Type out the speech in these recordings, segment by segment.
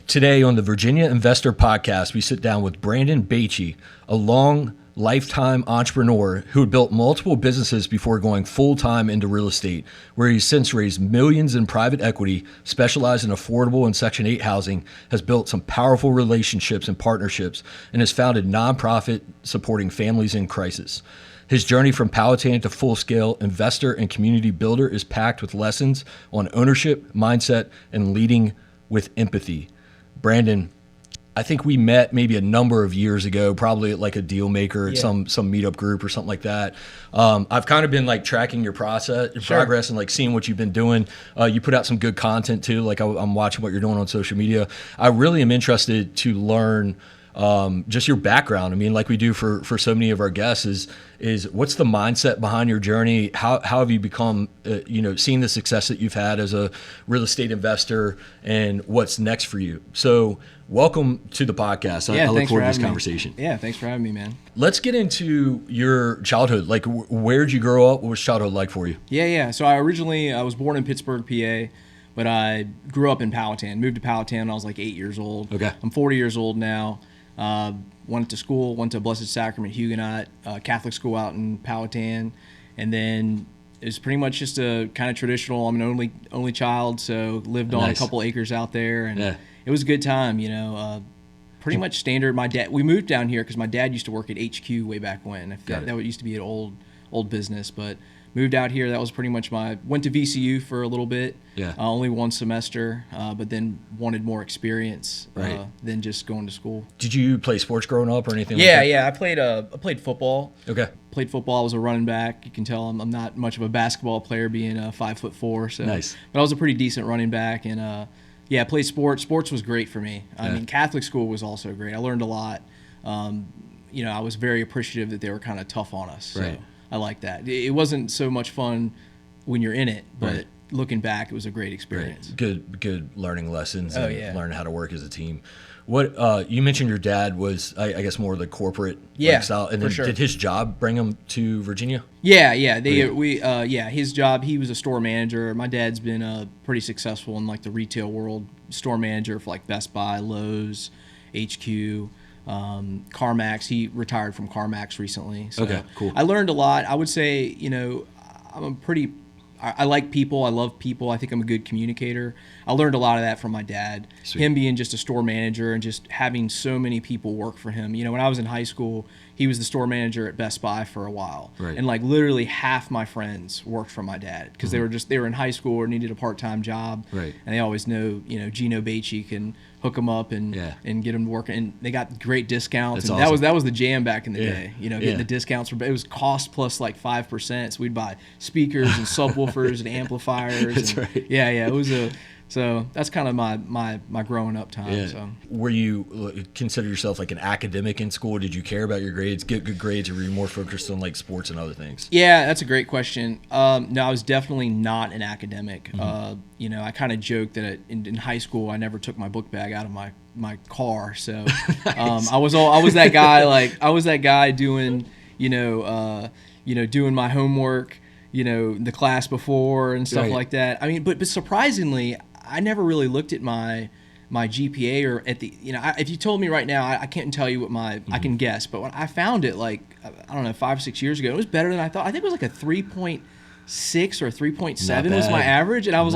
Today on the Virginia Investor Podcast, we sit down with Brandon Besci, a lifetime entrepreneur who had built multiple businesses before going full-time into real estate, where he's since raised millions in private equity, specialized in affordable and Section 8 housing, has built some powerful relationships and partnerships, and has founded nonprofit supporting families in crisis. His journey from Powhatan to full-scale investor and community builder is packed with lessons on ownership, mindset, and leading with empathy. Brandon, I think we met maybe a number of years ago, probably at like a deal maker at some meetup group or something like that. I've kind of been like tracking your progress and like seeing what you've been doing. You put out some good content too. Like I'm watching what you're doing on social media. I really am interested to learn just your background. I mean, like we do for so many of our guests is what's the mindset behind your journey? How have you become, seeing the success that you've had as a real estate investor, and what's next for you? So welcome to the podcast. I look forward to this conversation. Yeah, thanks for having me, man. Let's get into your childhood. Like, where'd you grow up? What was childhood like for you? Yeah. So I was born in Pittsburgh, PA, but I grew up in Powhatan. Moved to Powhatan when I was like 8 years old. Okay. I'm 40 years old now. Went to school, went to Blessed Sacrament Huguenot Catholic school out in Powhatan, and then it was pretty much just a kind of traditional. I'm an only child, so lived on a couple acres out there, and it was a good time. Pretty much standard. We moved down here because my dad used to work at HQ way back when. That used to be an old business, but moved out here. That was pretty much went to VCU for a little bit. Only one semester, but then wanted more experience than just going to school. Did you play sports growing up or anything like that? Yeah. I played football. Okay. Played football. I was a running back. You can tell I'm not much of a basketball player, being 5'4". So nice. But I was a pretty decent running back, and I played sports. Sports was great for me. I mean, Catholic school was also great. I learned a lot. I was very appreciative that they were kind of tough on us. So. Right. I like that. It wasn't so much fun when you're in it, but looking back, it was a great experience. Right. Good learning lessons and learning how to work as a team. What you mentioned your dad was, I guess, more of the corporate style, and then did his job bring him to Virginia? Yeah. His job. He was a store manager. My dad's been pretty successful in like the retail world, store manager for like Best Buy, Lowe's, HQ. CarMax. He retired from CarMax recently. So okay, cool. I learned a lot. I would say, I like people. I love people. I think I'm a good communicator. I learned a lot of that from my dad. Sweet. Him being just a store manager and just having so many people work for him. When I was in high school, he was the store manager at Best Buy for a while. Right. And like literally half my friends worked for my dad because they were in high school or needed a part-time job. Right. And they always know, Gino Besci can hook them up and get them to work. And they got great discounts. That's and awesome. that was the jam back in the day. Getting the discounts. It was cost plus like 5%. So we'd buy speakers and subwoofers and amplifiers. That's right. Yeah. It was So that's kind of my growing up time. Yeah. So. Were you consider yourself like an academic in school? Did you care about your grades, get good grades, or were you more focused on like sports and other things? Yeah, that's a great question. No, I was definitely not an academic. Mm-hmm. I kind of joked that in high school I never took my book bag out of my car. So nice. I was that guy. I was that guy doing doing my homework. The class before and stuff like that. I mean, but surprisingly, I never really looked at my GPA or at the, if you told me right now, I can't tell you what I can guess, but when I found it like, I don't know, 5 or 6 years ago, it was better than I thought. I think it was like a 3.6 or 3.7 was my average. And I was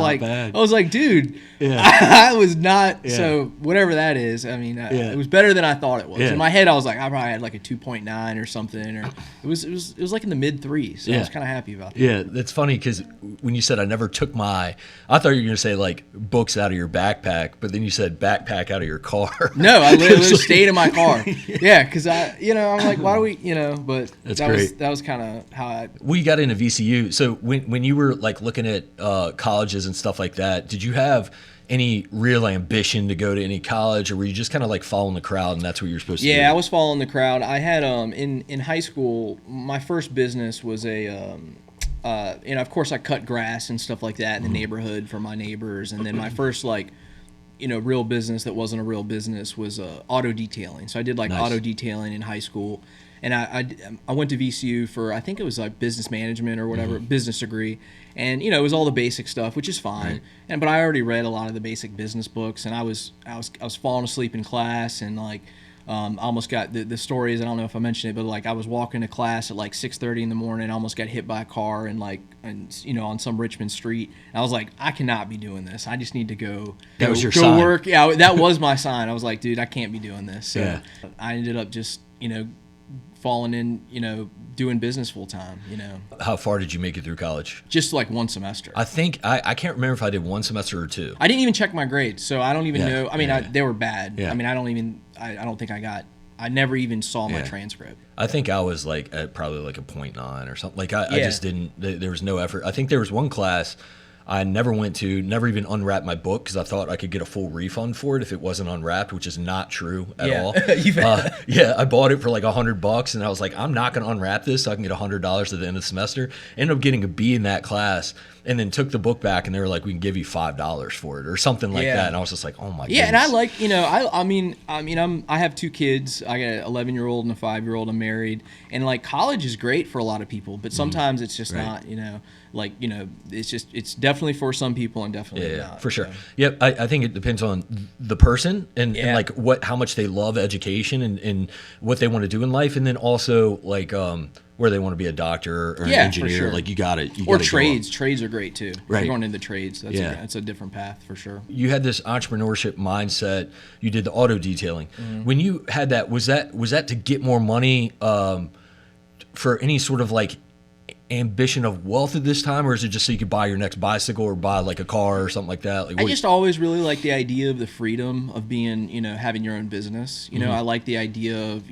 dude, I was not. Yeah. So whatever that is, I mean, it was better than I thought it was. Yeah. In my head, I was like, I probably had like a 2.9 or something, or it was like in the mid 3s. So I was kind of happy about that. Yeah. That's funny. Cause when you said I never took I thought you were going to say like books out of your backpack, but then you said backpack out of your car. No, I literally stayed in my car. Yeah. Cause I'm like, why do we, but that was kind of how we got into VCU. So when you were like looking at colleges and stuff like that, did you have any real ambition to go to any college, or were you just kind of like following the crowd and that's what you're supposed to do? Yeah, I was following the crowd. I had in high school, my first business was of course I cut grass and stuff like that in the neighborhood for my neighbors, and then my first real business that wasn't a real business was auto detailing. So I did auto detailing in high school. And I went to VCU for, I think it was like business management or whatever, business degree. And, it was all the basic stuff, which is fine. Right. But I already read a lot of the basic business books, and I was falling asleep in class, and like, I almost got the stories. I don't know if I mentioned it, but like I was walking to class at like 6:30 in the morning. I almost got hit by a car on some Richmond street. And I was like, I cannot be doing this. I just need to go. That was your sign. Work. Yeah, that was my sign. I was like, dude, I can't be doing this. So I ended up just falling in, doing business full time. How far did you make it through college? Just like one semester. I think I can't remember if I did one semester or two. I didn't even check my grades, so I don't even know. I mean, they were bad. Yeah. I mean, I don't think I never even saw my transcript. I think I was like at probably like a 0.9 or something. Like I just didn't. There was no effort. I think there was one class I never went to, never even unwrapped my book because I thought I could get a full refund for it if it wasn't unwrapped, which is not true at all. I bought it for like $100 and I was like, I'm not going to unwrap this so I can get $100 at the end of the semester. Ended up getting a B in that class and then took the book back and they were like, we can give you $5 for it or something like that. And I was just like, oh my goodness. Yeah, and I like, I have two kids. I got an 11-year-old and a 5-year-old. I'm married. And like college is great for a lot of people, but sometimes it's just not, it's definitely for some people and definitely not. For sure. So. Yep. I think it depends on the person and like how much they love education and what they want to do in life. And then also like, where they want to be a doctor or an engineer, for sure. Like you got it. Or trades. Trades are great too. Right. If you're going into trades. That's a different path for sure. You had this entrepreneurship mindset. You did the auto detailing. Mm-hmm. When you had that, was that to get more money for any sort of like ambition of wealth at this time, or is it just so you could buy your next bicycle or buy like a car or something like that? Like, I just always really liked the idea of the freedom of being, having your own business. I like the idea of,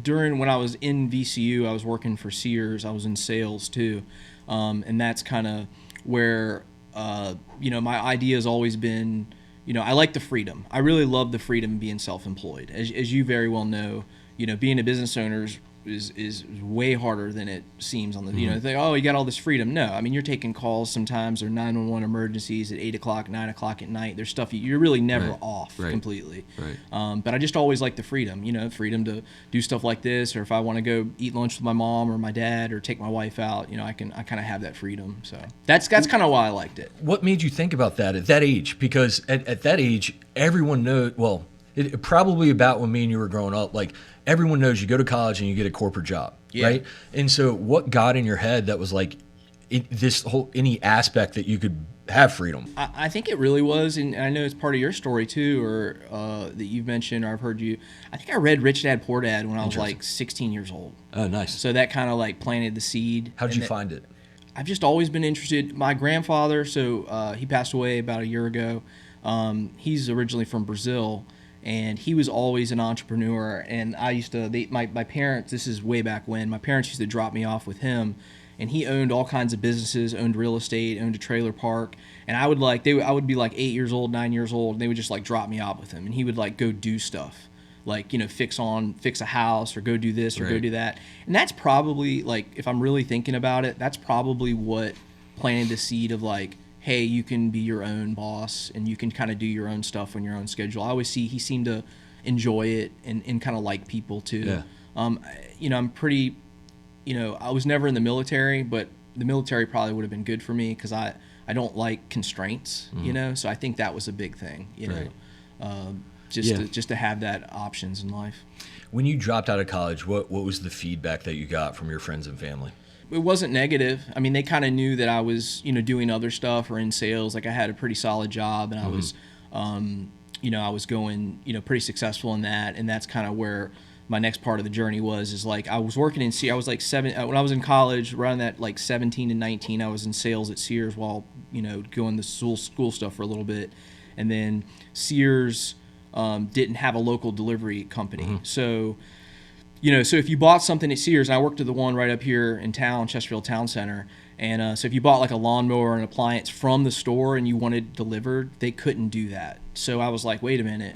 during when I was in VCU, I was working for Sears. I was in sales too, and that's kind of where my idea has always been. I like the freedom. I really love the freedom of being self-employed. As you very well know, being a business owner is way harder than it seems on the, they think, oh, you got all this freedom. No, I mean, you're taking calls sometimes or 911 emergencies at 8 o'clock, 9 o'clock at night. There's stuff you're really never off completely. Right. But I just always like the freedom, freedom to do stuff like this, or if I want to go eat lunch with my mom or my dad or take my wife out, I kind of have that freedom. So that's kind of why I liked it. What made you think about that at that age? Because at that age, everyone knows, well, probably about when me and you were growing up, like everyone knows you go to college and you get a corporate job, right? And so what got in your head that was like any aspect that you could have freedom? I think it really was, and I know it's part of your story too, or that you've mentioned, or I've heard you. I think I read Rich Dad Poor Dad when I was like 16 years old. Oh, nice. So that kind of like planted the seed. How'd you find it? I've just always been interested. My grandfather, he passed away about a year ago. He's originally from Brazil. And he was always an entrepreneur. And I used to, my parents, this is way back when, my parents used to drop me off with him. And he owned all kinds of businesses, owned real estate, owned a trailer park. And I would be like 8 years old, 9 years old, and they would just like drop me off with him. And he would like go do stuff, like, fix a house or go do this or go do that. And that's probably like, if I'm really thinking about it, that's probably what planted the seed of like, hey, you can be your own boss and you can kind of do your own stuff on your own schedule. I always see he seemed to enjoy it and kind of like people too. Yeah. I'm pretty, I was never in the military, but the military probably would have been good for me because I don't like constraints, so I think that was a big thing, just to have that options in life. When you dropped out of college, what was the feedback that you got from your friends and family? It wasn't negative. I mean, they kind of knew that I was, doing other stuff or in sales. Like I had a pretty solid job, and I was, I was going, pretty successful in that. And that's kind of where my next part of the journey is like I was working in Sears. I was like when I was in college, around that like 17 and 19, I was in sales at Sears while, going the school stuff for a little bit. And then Sears didn't have a local delivery company. So if you bought something at Sears, and I worked at the one right up here in town, Chesterfield Town Center, and so if you bought like a lawnmower or an appliance from the store and you wanted it delivered, they couldn't do that. So I was like, wait a minute,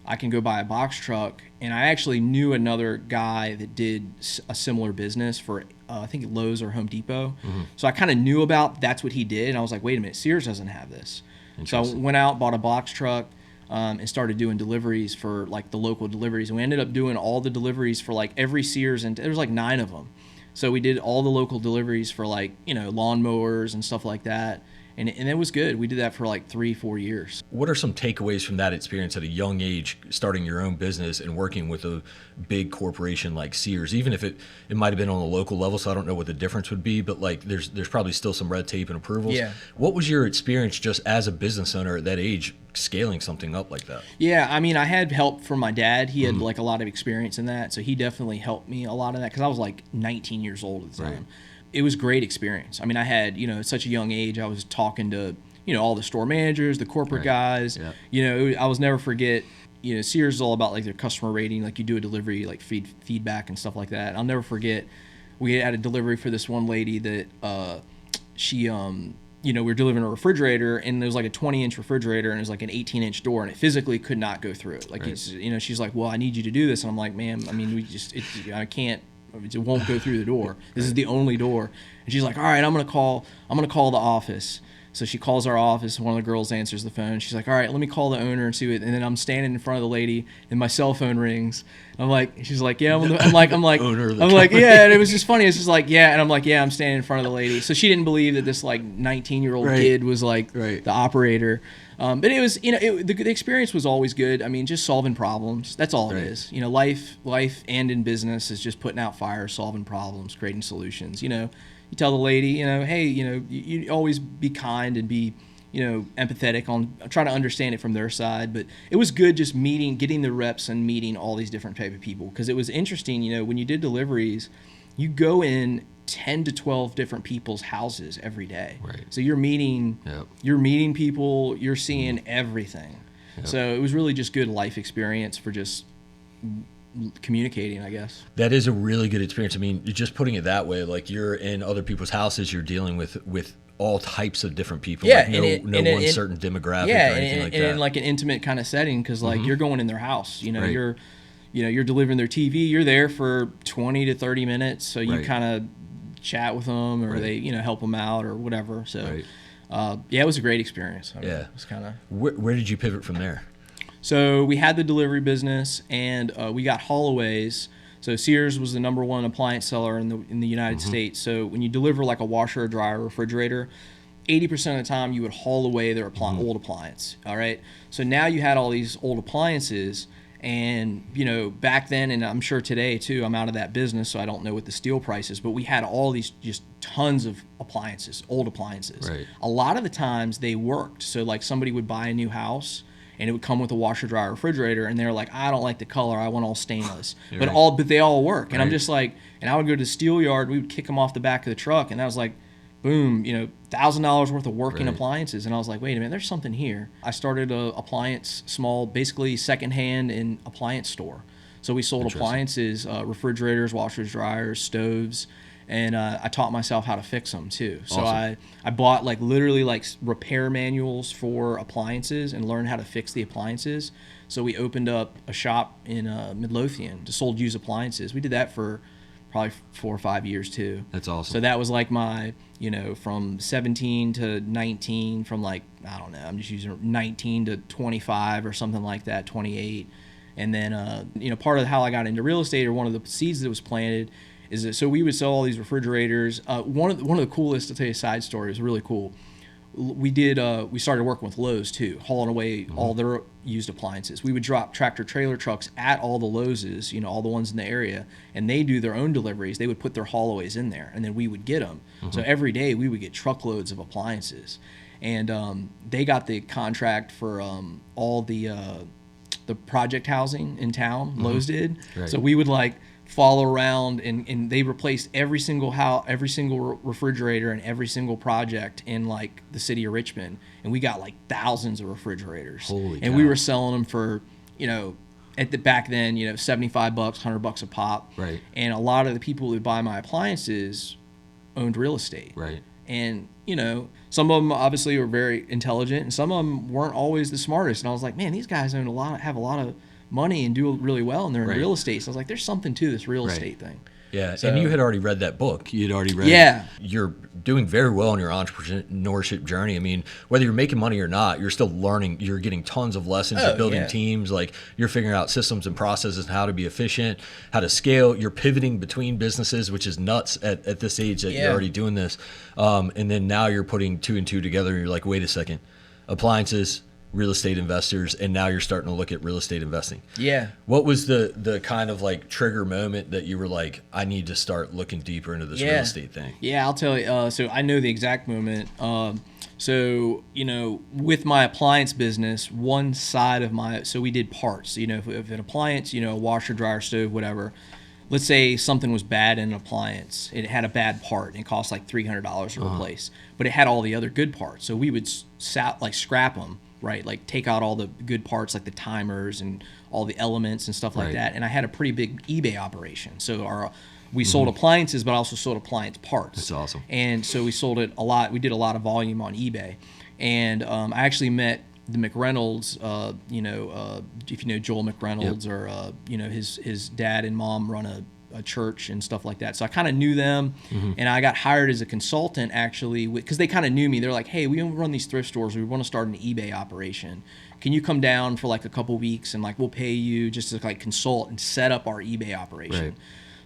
I can go buy a box truck. And I actually knew another guy that did a similar business for, I think Lowe's or Home Depot. So I kind of knew about that's what he did, and I was like, wait a minute, Sears doesn't have this. So I went out, bought a box truck. and started doing deliveries for like the local deliveries. And we ended up doing all the deliveries for like every Sears, and there was like 9 of them. So we did all the local deliveries for like, lawnmowers and stuff like that. And it was good. We did that for like 3-4 years. What are some takeaways from that experience at a young age, starting your own business and working with a big corporation like Sears? Even if it might have been on a local level, so I don't know what the difference would be, but like there's probably still some red tape and approvals. Yeah. What was your experience just as a business owner at that age, scaling something up like that? Yeah, I mean, I had help from my dad. He had like a lot of experience in that, so he definitely helped me a lot of that because I was like 19 years old at the time. Right. It was a great experience. I mean, I had, at such a young age, I was talking to, all the store managers, the corporate guys. Yeah. I will never forget, Sears is all about like their customer rating, like you do a delivery, like feedback and stuff like that. I'll never forget, we had a delivery for this one lady that she, we were delivering a refrigerator, and there was like a 20-inch refrigerator, and it was like an 18-inch door, and it physically could not go through it. Like, right. It's, she's like, well, I need you to do this. And I'm like, ma'am, I mean, I can't. It won't go through the door. This is the only door. And she's like, all right, I'm gonna call the office. So she calls our office, and one of the girls answers the phone. She's like, all right, let me call the owner and see what. And then I'm standing in front of the lady, and my cell phone rings. I'm like, she's like, yeah. I'm like, yeah. And it was just funny. It's just like, yeah. And I'm like, yeah, I'm standing in front of the lady. So she didn't believe that this like 19-year-old kid was like the operator. But it was, the experience was always good. I mean, just solving problems. That's all it is. Life and in business is just putting out fires, solving problems, creating solutions. You tell the lady, hey, you always be kind and be, empathetic try to understand it from their side. But it was good just getting the reps and meeting all these different type of people, because it was interesting. When you did deliveries, you go in 10 to 12 different people's houses every day. Right. So you're meeting people, you're seeing everything. Yep. So it was really just good life experience for just communicating, I guess. That is a really good experience. I mean, just putting it that way, like you're in other people's houses, you're dealing with all types of different people. Yeah, like no one certain demographic or anything like that. And in like an intimate kind of setting, because like you're going in their house, you're delivering their TV, you're there for 20 to 30 minutes, so you kind of chat with them, or they help them out or whatever. So it was a great experience. I mean, it was kind of. Where did you pivot from there? So we had the delivery business, and we got Holloways. So Sears was the #1 appliance seller in the United States. So when you deliver like a washer, a dryer, refrigerator, 80% of the time you would haul away their old appliance. All right. So now you had all these old appliances. And, back then, and I'm sure today too, I'm out of that business, so I don't know what the steel price is, but we had all these just tons of appliances, old appliances. Right. A lot of the times they worked. So like somebody would buy a new house, and it would come with a washer, dryer, refrigerator, and they're like, I don't like the color, I want all stainless. But they all work. And I'm just like, and I would go to the steel yard, we would kick them off the back of the truck, and that was like, boom, $1,000 worth of working appliances. And I was like, wait a minute, there's something here. I started a basically secondhand in appliance store. So we sold appliances, refrigerators, washers, dryers, stoves, and I taught myself how to fix them too. So awesome. I bought like literally like repair manuals for appliances and learned how to fix the appliances. So we opened up a shop in Midlothian to sold used appliances. We did that for probably 4 or 5 years too. That's awesome. So that was like my, from 17 to 19, from like, I don't know, I'm just using 19 to 25 or something like that, 28. And then, part of how I got into real estate, or one of the seeds that was planted, is that so we would sell all these refrigerators. One of the coolest, to tell you a side story, is really cool. We started working with Lowe's too, hauling away all their used appliances. We would drop tractor trailer trucks at all the Lowe's, all the ones in the area, and they do their own deliveries. They would put their haulaways in there, and then we would get them. So every day we would get truckloads of appliances, and they got the contract for all the project housing in town. Lowe's did. Right. So we would like follow around, and they replaced every single refrigerator and every single project in like the city of Richmond, and we got like thousands of refrigerators. Holy and cow. We were selling them for back then $75, $100 a pop. Right. And a lot of the people who buy my appliances owned real estate. Right. And some of them obviously were very intelligent, and some of them weren't always the smartest. And I was like, man, these guys have a lot of money and do really well, and they're in real estate. So I was like, there's something to this real estate thing. Yeah, So, and you had already read that book. You had already read. Yeah. You're doing very well in your entrepreneurship journey. I mean, whether you're making money or not, you're still learning. You're getting tons of lessons. You're building teams. Like, you're figuring out systems and processes and how to be efficient, how to scale. You're pivoting between businesses, which is nuts at this age that you're already doing this. And then now you're putting two and two together. And you're like, wait a second, appliances, real estate investors, and now you're starting to look at real estate investing. Yeah. What was the kind of like trigger moment that you were like, I need to start looking deeper into this real estate thing? Yeah, I'll tell you. So I know the exact moment. So, with my appliance business, one side of so we did parts. If an appliance, a washer, dryer, stove, whatever, let's say something was bad in an appliance. It had a bad part and it cost like $300 to replace, but it had all the other good parts. So we would scrap them. Right, like take out all the good parts, like the timers and all the elements and stuff like that. And I had a pretty big eBay operation. So we sold appliances, but also sold appliance parts. That's awesome. And so we sold it a lot. We did a lot of volume on eBay. And I actually met the McReynolds. If you know Joel McReynolds, or his dad and mom run a church and stuff like that. So I kind of knew them, and I got hired as a consultant actually because they kind of knew me. They're like, hey, we run these thrift stores. We want to start an eBay operation. Can you come down for like a couple weeks and like we'll pay you just to like consult and set up our eBay operation. Right.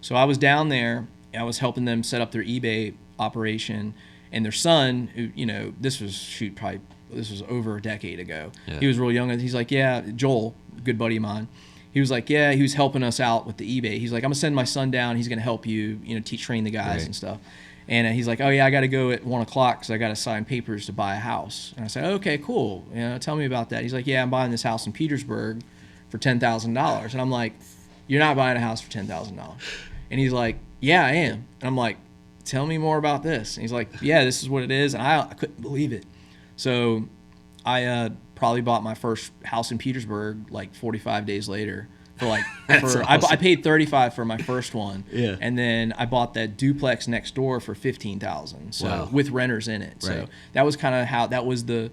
So I was down there. I was helping them set up their eBay operation, and their son, who this was over a decade ago. Yeah. He was real young, and he's like, yeah, Joel, good buddy of mine. He was like, yeah, he was helping us out with the eBay. He's like, I'm gonna send my son down. He's gonna help you, train the guys and stuff. And he's like, oh yeah, I got to go at 1:00 because I got to sign papers to buy a house. And I said, okay, cool. Tell me about that. He's like, yeah, I'm buying this house in Petersburg for $10,000. And I'm like, you're not buying a house for $10,000. And he's like, yeah, I am. And I'm like, tell me more about this. And he's like, yeah, this is what it is. And I couldn't believe it. So I probably bought my first house in Petersburg like 45 days later. Awesome. I paid $35,000 for my first one, and then I bought that duplex next door for $15,000. So with renters in it. So that was kind of how that was the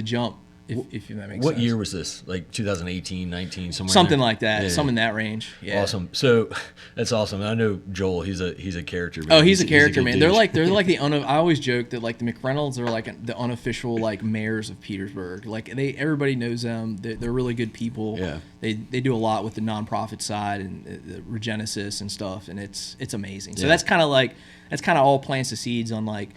jump. If that makes sense. What year was this? Like 2018, 19, somewhere? Something like that. Yeah. Something in that range. Yeah. Awesome. So that's awesome. I know Joel. He's a character. Man. Oh, he's a character, man. They're like the I always joke that like the McReynolds are like the unofficial like mayors of Petersburg. Like everybody knows them. They're really good people. Yeah. They do a lot with the nonprofit side and the Regenesis and stuff, and it's amazing. So that's kind of all plants the seeds on like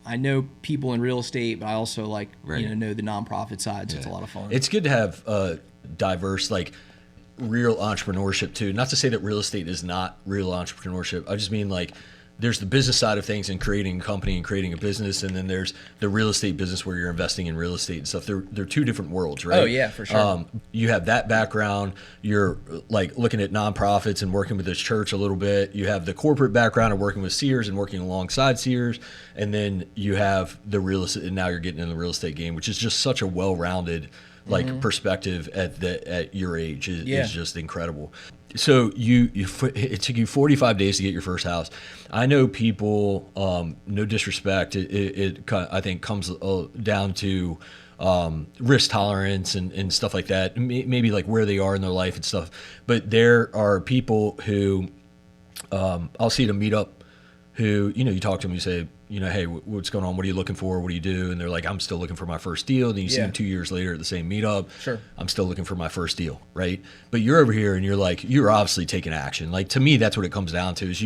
I know people in real estate, but I also know the nonprofit side, so it's a lot of fun. It's good to have diverse, like, real entrepreneurship too. Not to say that real estate is not real entrepreneurship. I just mean like there's the business side of things and creating a company and creating a business, and then there's the real estate business where you're investing in real estate and stuff. They're two different worlds, right? Oh yeah, for sure. You have that background. You're like looking at nonprofits and working with this church a little bit. You have the corporate background of working with Sears and working alongside Sears, and then you have the real estate. And now you're getting in the real estate game, which is just such a well-rounded perspective at your age is just incredible. So it took you 45 days to get your first house. I know people, no disrespect, it I think comes down to risk tolerance and stuff like that, maybe like where they are in their life and stuff. But there are people who I'll see at a meetup who, you talk to them, you say, hey, what's going on? What are you looking for? What do you do? And they're like, I'm still looking for my first deal. And then you see them 2 years later at the same meetup. Sure. I'm still looking for my first deal, right? But you're over here and you're like, you're obviously taking action. Like, to me, that's what it comes down to is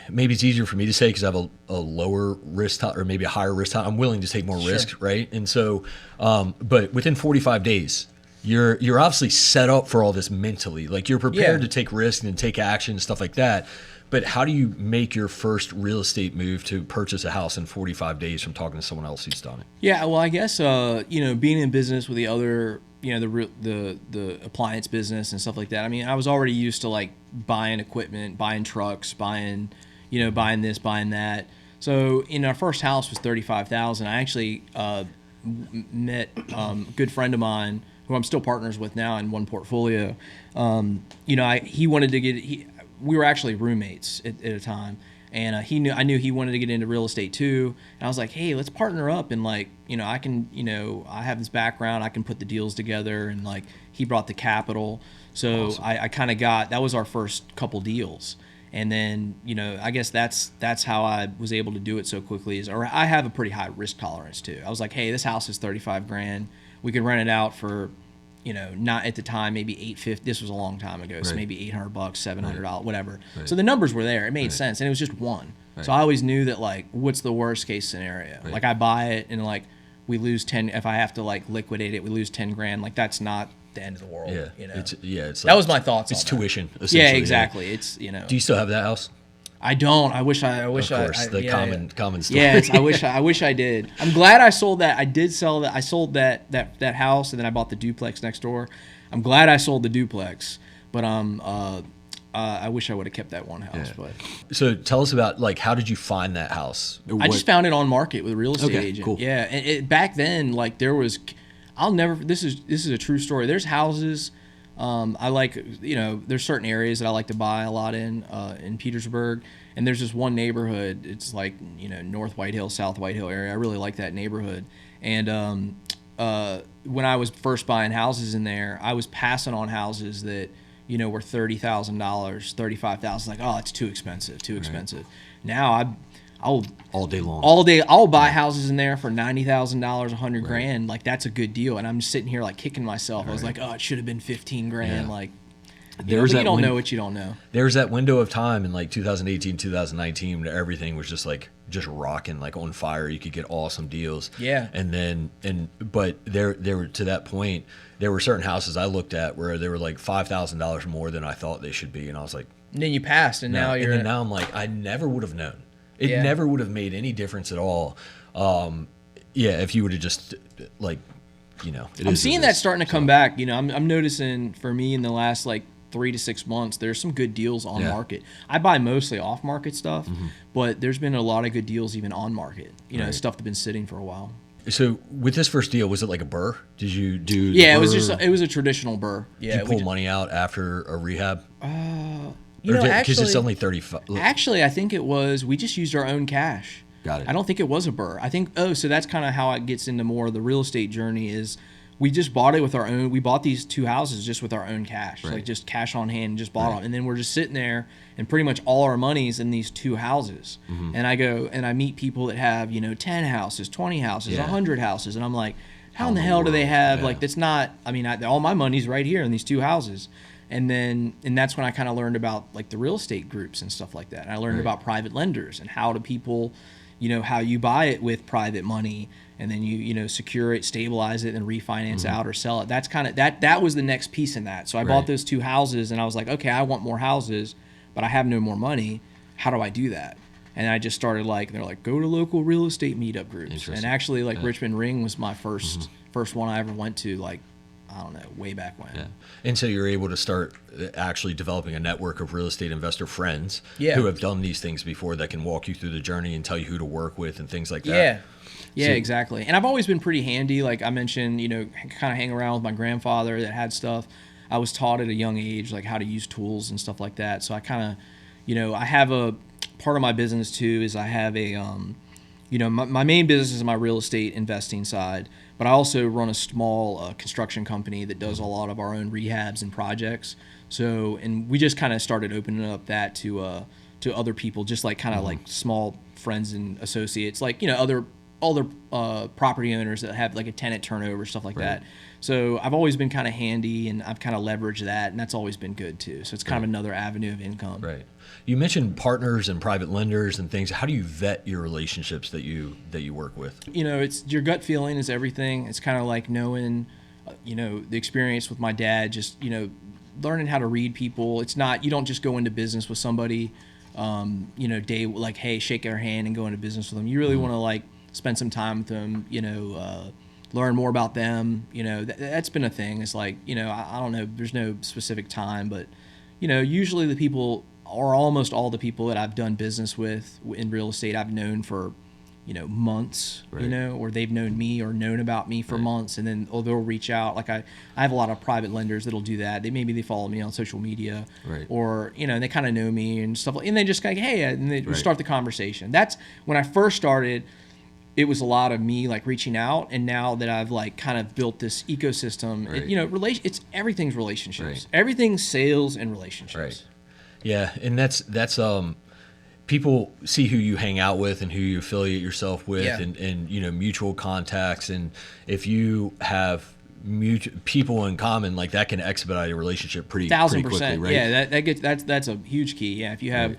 maybe it's easier for me to say because I have a lower risk or maybe a higher risk time. I'm willing to take more risk, right? And so, but within 45 days, you're obviously set up for all this mentally. Like, you're prepared to take risks and take action and stuff like that. But how do you make your first real estate move to purchase a house in 45 days from talking to someone else who's done it? Yeah, well, I guess being in business with the other, the appliance business and stuff like that. I mean, I was already used to like buying equipment, buying trucks, buying this, buying that. So in our first house was $35,000. I actually met a good friend of mine who I'm still partners with now in one portfolio. He wanted to get we were actually roommates at a time, and I knew he wanted to get into real estate too. And I was like, hey, let's partner up, and I can, I have this background, I can put the deals together, and he brought the capital. So awesome. I kind of that was our first couple deals. And then, I guess that's how I was able to do it so quickly. Or I have a pretty high risk tolerance too. I was like, hey, this house is 35 grand. We could rent it out for, not at the time, maybe 850. This was a long time ago, so maybe $800, $700, whatever. Right. So the numbers were there. It made sense, and it was just one. Right. So I always knew that, like, what's the worst case scenario? Right. Like, I buy it and like we lose 10. If I have to like liquidate it, we lose 10 grand. Like, that's not the end of the world. Yeah, It's like, that was my thoughts. It's on tuition. That. Yeah, Essentially. exactly. It's Do you still have that house? I don't. I wish I. Of course, common story. Yeah, I wish I did. I'm glad I sold that. I did sell that. I sold that house, and then I bought the duplex next door. I'm glad I sold the duplex, but I wish I would have kept that one house. Yeah. But So tell us about, like, how did you find that house? I just found it on market with a real estate agent. Cool. Yeah, and back then, like, there was, I'll never. This is a true story. There's houses. I like, there's certain areas that I like to buy a lot in Petersburg, and there's this one neighborhood. It's like, North White Hill, South White Hill area. I really like that neighborhood. And when I was first buying houses in there, I was passing on houses that, were $30,000, $35,000. Like, oh, it's too expensive. Now I'll all day long. I'll buy houses in there for $90,000, $100 grand. Like, that's a good deal. And I'm sitting here like kicking myself. I was like, oh, it should have been 15 grand. Like, you don't know what you don't know. There was that window of time in like 2018, 2019 where everything was just rocking, like on fire. You could get awesome deals. Yeah. But there were, to that point, there were certain houses I looked at where they were like $5,000 more than I thought they should be. And I was like, and then you passed, and now you're. And then now I'm like, I never would have known. It never would have made any difference at all. If you would have just, like, I'm seeing that starting to come back. I'm noticing, for me, in the last like 3 to 6 months, there's some good deals on market. I buy mostly off market stuff, but there's been a lot of good deals even on market. Stuff that's been sitting for a while. So with this first deal, was it like a BRRRR? Did you do? Yeah, it was a traditional BRRRR. Yeah, did you pull money out after a rehab? Because it's only 35. Actually, I think it was. We just used our own cash. Got it. I don't think it was a BRRRR. I think. So that's kind of how it gets into more of the real estate journey. Is we just bought it with our own. We bought these 2 houses just with our own cash, like just cash on hand, and just bought them. And then we're just sitting there, and pretty much all our money's in these 2 houses. And I go and I meet people that have 10 houses, 20 houses, 100 houses, and I'm like, how in the hell do they have like that's not? I mean, all my money's right here in these 2 houses. And that's when I kind of learned about like the real estate groups and stuff like that. And I learned about private lenders and how do people, how you buy it with private money, and then you secure it, stabilize it, and refinance out or sell it. That's kind of that was the next piece in that. So I bought those 2 houses, and I was like, okay, I want more houses, but I have no more money. How do I do that? And I just started they're like, go to local real estate meetup groups. And actually, like, Richmond Ring was my first one I ever went to, like, I don't know, way back when. Yeah. And so you're able to start actually developing a network of real estate investor friends who have done these things before that can walk you through the journey and tell you who to work with and things like that. Yeah, exactly. And I've always been pretty handy. Like I mentioned, kind of hang around with my grandfather that had stuff. I was taught at a young age, like, how to use tools and stuff like that. So I kind of, I have a part of my business too is I have a, my main business is my real estate investing side, but I also run a small construction company that does a lot of our own rehabs and projects. So, and we just kind of started opening up that to other people, just like kind of like small friends and associates, like, other property owners that have like a tenant turnover, stuff like that. So I've always been kind of handy, and I've kind of leveraged that, and that's always been good too. So it's kind of another avenue of income. Right. You mentioned partners and private lenders and things. How do you vet your relationships that you work with? It's your gut feeling is everything. It's kind of like knowing, the experience with my dad, just, learning how to read people. It's not, you don't just go into business with somebody, like, hey, shake their hand and go into business with them. You really want to like spend some time with them, learn more about them. That's been a thing. It's like, I don't know, there's no specific time, but, usually the people, or almost all the people that I've done business with in real estate, I've known for, months, or they've known me or known about me for months, and then they'll reach out. Like I have a lot of private lenders that'll do that. They follow me on social media, or they kind of know me and stuff, and they just like, hey, and they start the conversation. That's when I first started. It was a lot of me like reaching out, and now that I've like kind of built this ecosystem, it's everything's relationships, everything's sales and relationships. Yeah, and that's people see who you hang out with and who you affiliate yourself with, Yeah. and mutual contacts, and if you have people in common, like that can expedite a relationship pretty quickly, 1,000%. right? Yeah, that's a huge key. Yeah, if you have,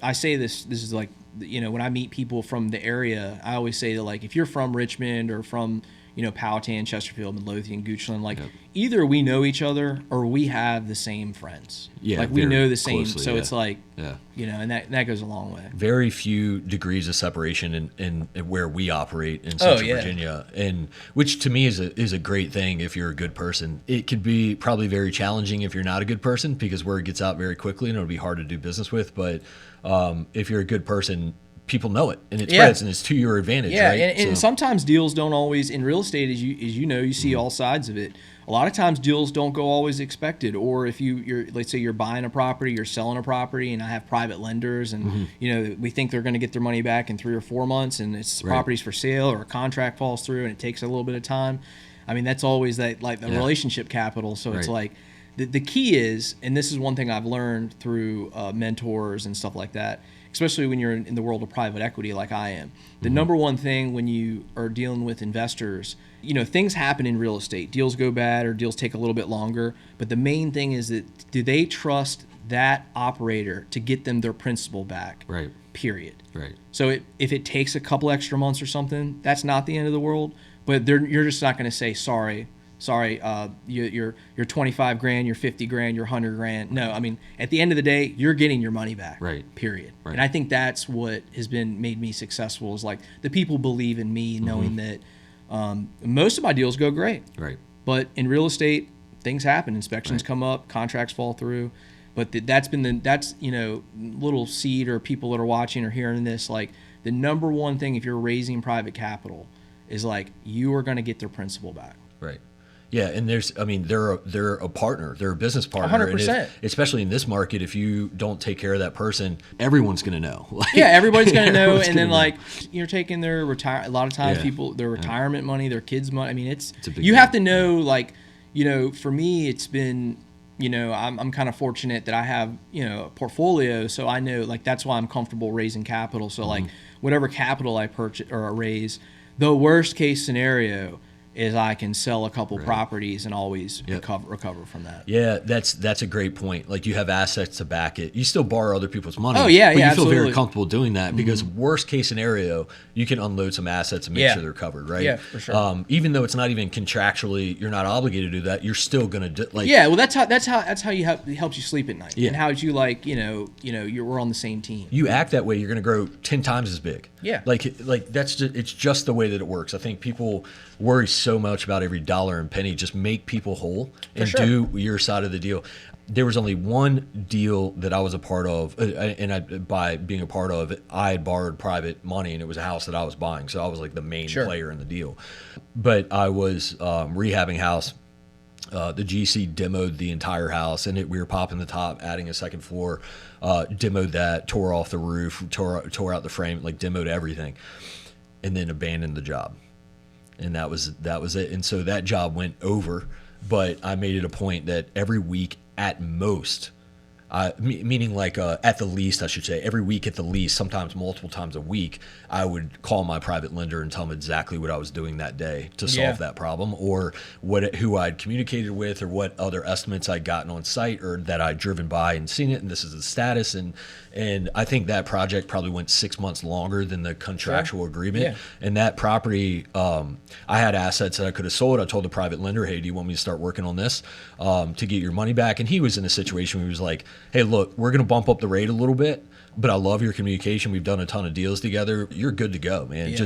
I say this is like, when I meet people from the area, I always say that, like, if you're from Richmond or from Powhatan, Chesterfield, Midlothian, Goochland, like, either we know each other or we have the same friends. Yeah, like, we very know the same. closely, So yeah. it's like, Yeah. and that goes a long way. Very few degrees of separation in where we operate in Oh, Central yeah. Virginia, and which to me is a great thing if you're a good person. It could be probably very challenging if you're not a good person, because word gets out very quickly and it'll be hard to do business with. But if you're a good person, people know it, and it spreads, and it's to your advantage. Yeah, right? and sometimes deals don't always, in real estate, as you see all sides of it. A lot of times deals don't go always expected, or if you're let's say you're buying a property, you're selling a property, and I have private lenders, and we think they're going to get their money back in 3 or 4 months, and it's property's for sale, or a contract falls through and it takes a little bit of time. I mean, that's always that, like, the relationship capital. So it's like the key is, and this is one thing I've learned through mentors and stuff like that, especially when you're in the world of private equity like I am. The number one thing when you are dealing with investors, things happen in real estate. Deals go bad or deals take a little bit longer. But the main thing is that, do they trust that operator to get them their principal back? Right. Period. Right. So if it takes a couple extra months or something, that's not the end of the world. But you're just not going to say, sorry, you're 25 grand, you're 50 grand, you're 100 grand. No, I mean, at the end of the day, you're getting your money back. Right. Period. Right. And I think that's what has made me successful, is like the people believe in me, knowing that most of my deals go great. Right. But in real estate, things happen. Inspections come up, contracts fall through. But that's little seed, or people that are watching or hearing this, like, the number one thing if you're raising private capital is, like, you are going to get their principal back. Right. Yeah, and they're a partner, they're a business partner. 100%. And especially in this market, if you don't take care of that person, everyone's going to know. Like, yeah, everybody's going to know. everyone's And then, gonna like, you're taking their a lot of times their retirement money, their kids' money. I mean, it's a big you deal. have to know, like, for me, it's been, I'm kind of fortunate that I have, a portfolio. So I know, like, that's why I'm comfortable raising capital. So, like, whatever capital I purchase or raise, the worst case scenario is I can sell a couple properties and always recover from that. Yeah, that's a great point. Like, you have assets to back it. You still borrow other people's money. Oh, yeah, but you feel absolutely. very comfortable doing that, because worst case scenario, you can unload some assets and make sure they're covered, right? Yeah, for sure. Even though it's not even contractually, you're not obligated to do that. You're still gonna like. Yeah, well, that's how you it helps you sleep at night. Yeah. And how you, like, we're on the same team. You act that way, you're gonna grow 10 times as big. Yeah. Like it's just the way that it works. I think people worry so much about every dollar and penny. Just make people whole and do your side of the deal. There was only one deal that I was a part of, and by being a part of it, I had borrowed private money, and it was a house that I was buying, so I was like the main player in the deal. But I was rehabbing house. The GC demoed the entire house, and we were popping the top, adding a second floor, demoed that, tore off the roof, tore out the frame, like demoed everything, and then abandoned the job. And that was it. And so that job went over, but I made it a point that every week at most, meaning like at the least, I should say, every week at the least, sometimes multiple times a week, I would call my private lender and tell them exactly what I was doing that day to solve that problem, or who I'd communicated with, or what other estimates I'd gotten on site, or that I'd driven by and seen it, and this is the status. And I think that project probably went 6 months longer than the contractual agreement. Yeah. And that property, I had assets that I could have sold. I told the private lender, hey, do you want me to start working on this to get your money back? And he was in a situation where he was like, hey, look, we're going to bump up the rate a little bit, but I love your communication. We've done a ton of deals together. You're good to go, man. Yeah.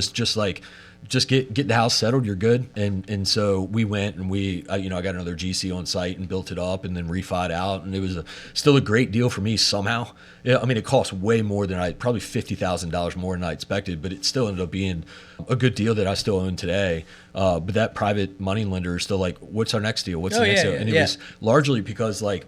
Just get the house settled. You're good. And so we went, and I got another GC on site and built it up, and then refied out. And it was still a great deal for me somehow. Yeah, I mean, it cost way more than probably $50,000 more than I expected, but it still ended up being a good deal that I still own today. But that private money lender is still like, what's our next deal? What's the next deal? And it was largely because, like,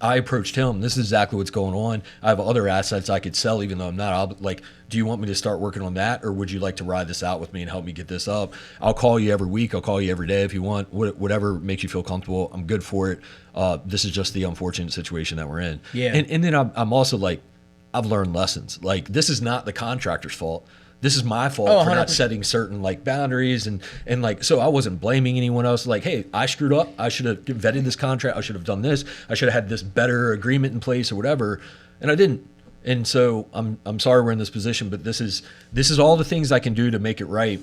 I approached him. This is exactly what's going on. I have other assets I could sell, even though I'm not. Like, do you want me to start working on that, or would you like to ride this out with me and help me get this up? I'll call you every week. I'll call you every day if you want. Whatever makes you feel comfortable. I'm good for it. This is just the unfortunate situation that we're in. Yeah. And then I'm also like, I've learned lessons. Like, this is not the contractor's fault. This is my fault for not setting certain like boundaries and like, so I wasn't blaming anyone else. Like, hey, I screwed up. I should have vetted this contract. I should have done this. I should have had this better agreement in place or whatever. And I didn't. And so I'm sorry we're in this position, but this is all the things I can do to make it right.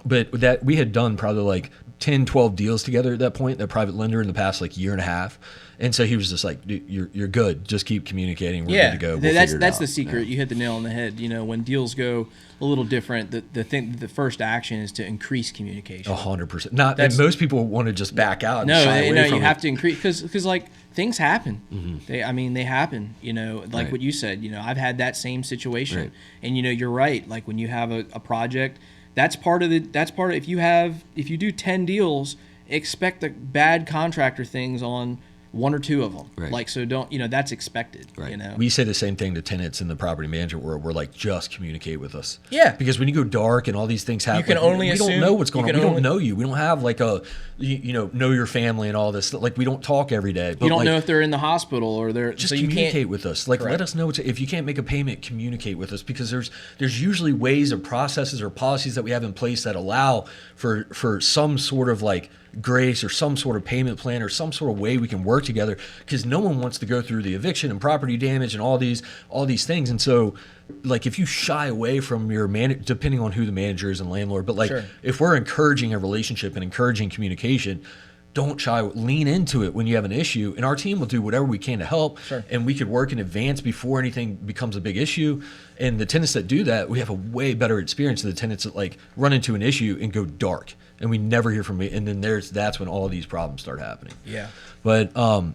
But that we had done probably like 10, 12 deals together at that point, that private lender, in the past like year and a half. And so he was just like, dude, you're good. Just keep communicating. We're good to go. We'll that's the secret. You hit the nail on the head. You know, when deals go a little different, the first action is to increase communication. 100%. Not that most people want to just back out. No, you have to increase because like things happen. Mm-hmm. They happen. You know, like what you said. You know, I've had that same situation, and you know, you're right. Like when you have a project, that's part of if you do 10 deals, expect the bad contractor things on one or two of them. Right. Like, so don't, you know, that's expected. Right. You know, we say the same thing to tenants in the property management world. We're like, just communicate with us. Yeah. Because when you go dark and all these things happen, you can only assume, we don't know what's going on. We don't know you. We don't have like know your family and all this. Like, we don't talk every day. But you don't know if they're in the hospital or they're just communicate with us. Like, let us know if you can't make a payment, communicate with us, because there's usually ways or processes or policies that we have in place that allow for some sort of like grace or some sort of payment plan or some sort of way we can work together, because no one wants to go through the eviction and property damage and all these things. And so, like, if you shy away from your depending on who the manager is and landlord, but like if we're encouraging a relationship and encouraging communication, don't lean into it when you have an issue, and our team will do whatever we can to help. And we could work in advance before anything becomes a big issue. And the tenants that do that, we have a way better experience than the tenants that like run into an issue and go dark and we never hear from me. And then that's when all these problems start happening. Yeah. But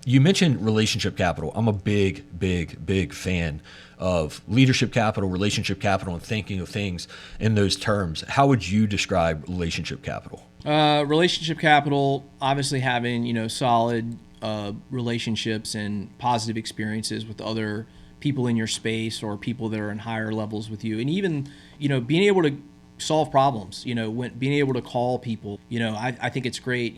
you mentioned relationship capital. I'm a big fan of leadership capital, relationship capital, and thinking of things in those terms. How would you describe relationship capital? Relationship capital, obviously having, solid relationships and positive experiences with other people in your space or people that are in higher levels with you. And even, being able to solve problems, being able to call people, I think it's great,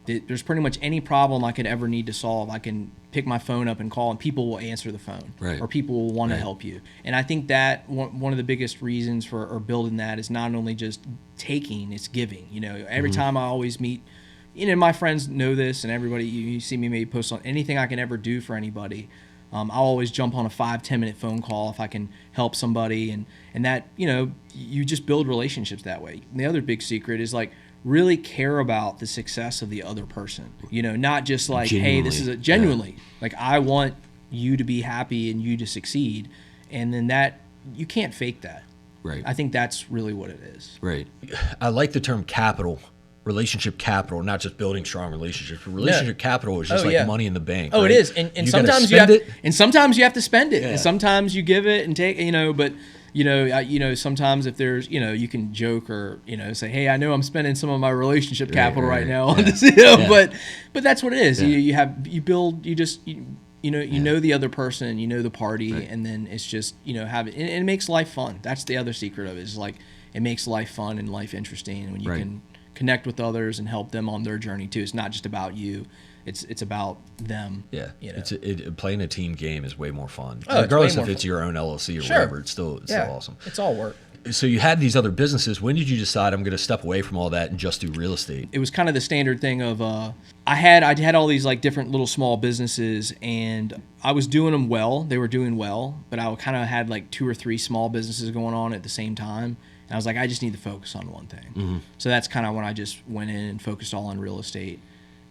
there's pretty much any problem I could ever need to solve. I can pick my phone up and call, and people will answer the phone, or people will want to help you. And I think that one of the biggest reasons for building that is not only just taking, it's giving. Every time I always meet, my friends know this, and everybody, you see me maybe post on anything I can ever do for anybody. I'll always jump on a 5-10 minute phone call if I can help somebody, and that, you just build relationships that way. And the other big secret is like, really care about the success of the other person, not just like, genuinely. Hey, this is genuinely like, I want you to be happy and you to succeed. And then that, you can't fake that. Right. I think that's really what it is. Right. I like the term capital, relationship capital, not just building strong relationships. But relationship capital is just money in the bank. Oh, right? It is. And sometimes you have it. And sometimes you have to spend it. Yeah. And sometimes you give it and take, but sometimes if there's, you can joke or, say, hey, I know I'm spending some of my relationship capital right now on this, but that's what it is. Yeah. You build, you know the other person, the party, and then it's just, and it makes life fun. That's the other secret of it, is like, it makes life fun and life interesting when you can connect with others and help them on their journey too. It's not just about you. It's about them. Yeah, playing a team game is way more fun. Oh, regardless if it's your own LLC or whatever, it's still awesome. It's all work. So you had these other businesses. When did you decide I'm going to step away from all that and just do real estate? It was kind of the standard thing of I had all these like different little small businesses, and I was doing them well. They were doing well, but I kind of had like 2 or 3 small businesses going on at the same time. And I was like, I just need to focus on one thing. Mm-hmm. So that's kind of when I just went in and focused all on real estate.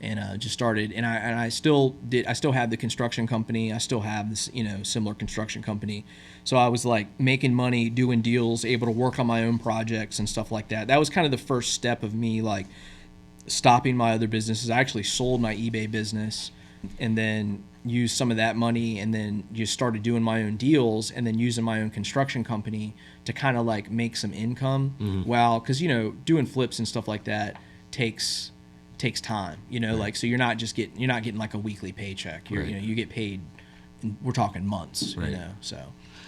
And just started, and I still have the construction company. I still have this, similar construction company. So I was like making money, doing deals, able to work on my own projects and stuff like that. That was kind of the first step of me like stopping my other businesses. I actually sold my eBay business and then used some of that money, and then just started doing my own deals, and then using my own construction company to kind of like make some income. Mm-hmm. Well, because doing flips and stuff like that takes takes time, like, so you're not getting like a weekly paycheck. You get paid, we're talking months, so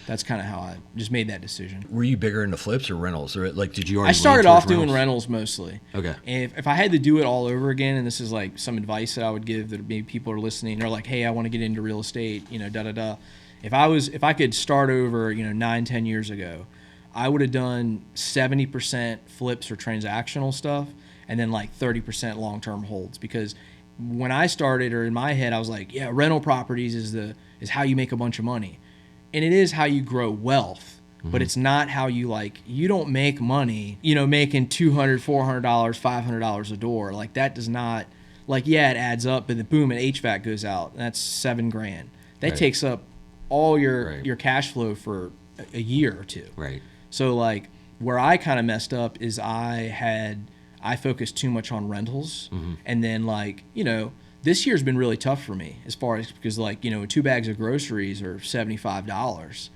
that's kind of how I just made that decision. Were you bigger into flips or rentals, or like did you already? I started off doing rentals mostly. Okay. And if I had to do it all over again, and this is like some advice that I would give that maybe people are listening, or like, hey, I want to get into real estate, If I could start over, 9-10 years ago, I would have done 70% flips or transactional stuff, and then like 30% long-term holds. Because when I started, or in my head, I was like, yeah, rental properties is how you make a bunch of money. And it is how you grow wealth, but it's not how you don't make money, making $200, $400, $500 a door. Like that does not, it adds up, but then boom, an HVAC goes out. And that's $7,000. That takes up all your cash flow for a year or two. Right. So like where I kind of messed up is I focused too much on rentals, and then this year's been really tough for me as far as, because 2 bags of groceries are $75.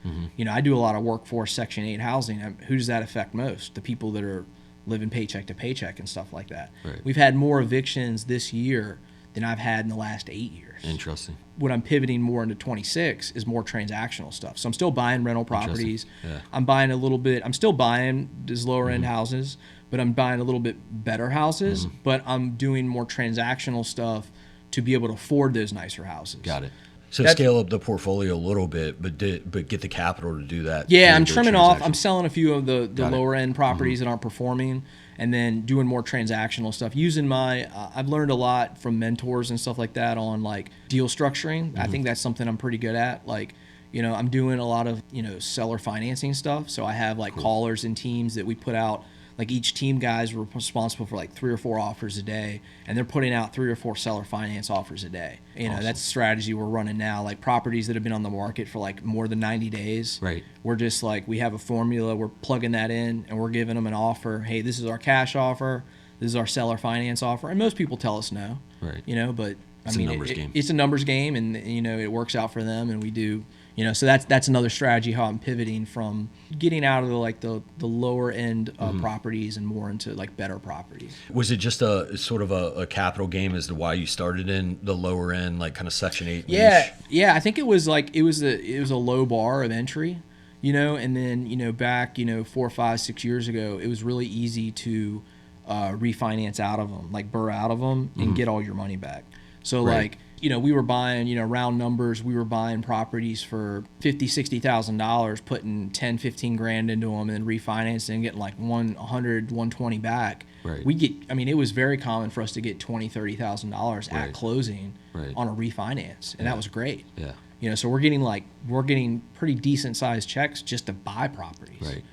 I do a lot of workforce Section 8 housing. Who does that affect most? The people that are living paycheck to paycheck and stuff like that. Right. We've had more evictions this year than I've had in the last 8 years. Interesting. What I'm pivoting more into 26 is more transactional stuff. So I'm still buying rental properties. Yeah. I'm buying a little bit. I'm still buying these lower end houses, but I'm buying a little bit better houses. But I'm doing more transactional stuff to be able to afford those nicer houses. Got it. So scale up the portfolio a little bit, but get the capital to do that. Yeah, I'm trimming off. I'm selling a few of the lower end Mm-hmm. properties that aren't performing, and then doing more transactional stuff. Using I've learned a lot from mentors and stuff like that on like deal structuring. I think that's something I'm pretty good at. I'm doing a lot of seller financing stuff. So I have callers and teams that we put out. Like each team guys were responsible for 3 or 4 offers a day, and they're putting out 3 or 4 seller finance offers a day. Awesome. That's the strategy we're running now. Like properties that have been on the market for more than 90 days. Right. We're just we have a formula. We're plugging that in, and we're giving them an offer. Hey, this is our cash offer. This is our seller finance offer. And most people tell us no. Right. But it's a numbers game. It's a numbers game, and it works out for them, and we do. So that's another strategy how I'm pivoting from getting out of the lower end properties and more into better properties. Was it just a sort of a capital game as to why you started in the lower end, kind of Section 8 niche? Yeah. I think it was it was a low bar of entry, and then back 4, 5, 6 years ago, it was really easy to refinance out of them, BRRRR out of them, and get all your money back. So right. We were buying, round numbers, we were buying properties for $50,000, $60,000, putting 10, 15 grand into them, and then refinancing and getting 100, 120 back. Right. It was very common for us to get $20,000, $30,000 at closing on a refinance, and that was great. Yeah. So we're getting pretty decent sized checks just to buy properties. Right.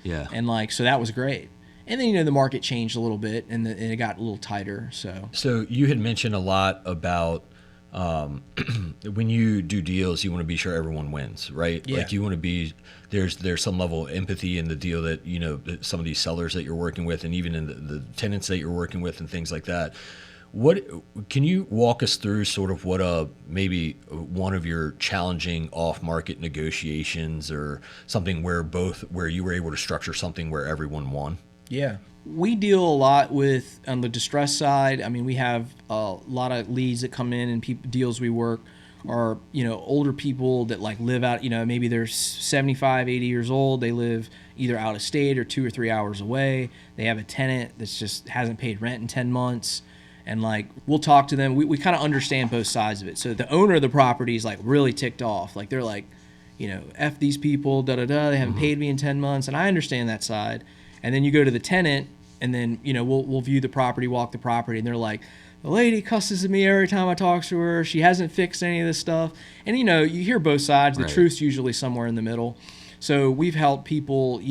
Yeah. And so that was great. And then, the market changed a little bit, and it got a little tighter. So you had mentioned a lot about when you do deals, you want to be sure everyone wins, right? Yeah. You want to be there's some level of empathy in the deal that that some of these sellers that you're working with, and even in the tenants that you're working with, and things like that. What can you walk us through? Sort of what maybe one of your challenging off-market negotiations, or something where you were able to structure something where everyone won. Yeah. We deal a lot with, on the distress side, we have a lot of leads that come in, and deals we work are, older people that live out, maybe they're 75, 80 years old. They live either out of state or 2 or 3 hours away. They have a tenant that's just hasn't paid rent in 10 months. And we'll talk to them. We kind of understand both sides of it. So the owner of the property is really ticked off. They're F these people, they haven't paid me in 10 months. And I understand that side. And then you go to the tenant, and then, we'll view the property, walk the property, and they're like, the lady cusses at me every time I talk to her. She hasn't fixed any of this stuff. And, you hear both sides. The truth's usually somewhere in the middle. So we've helped people,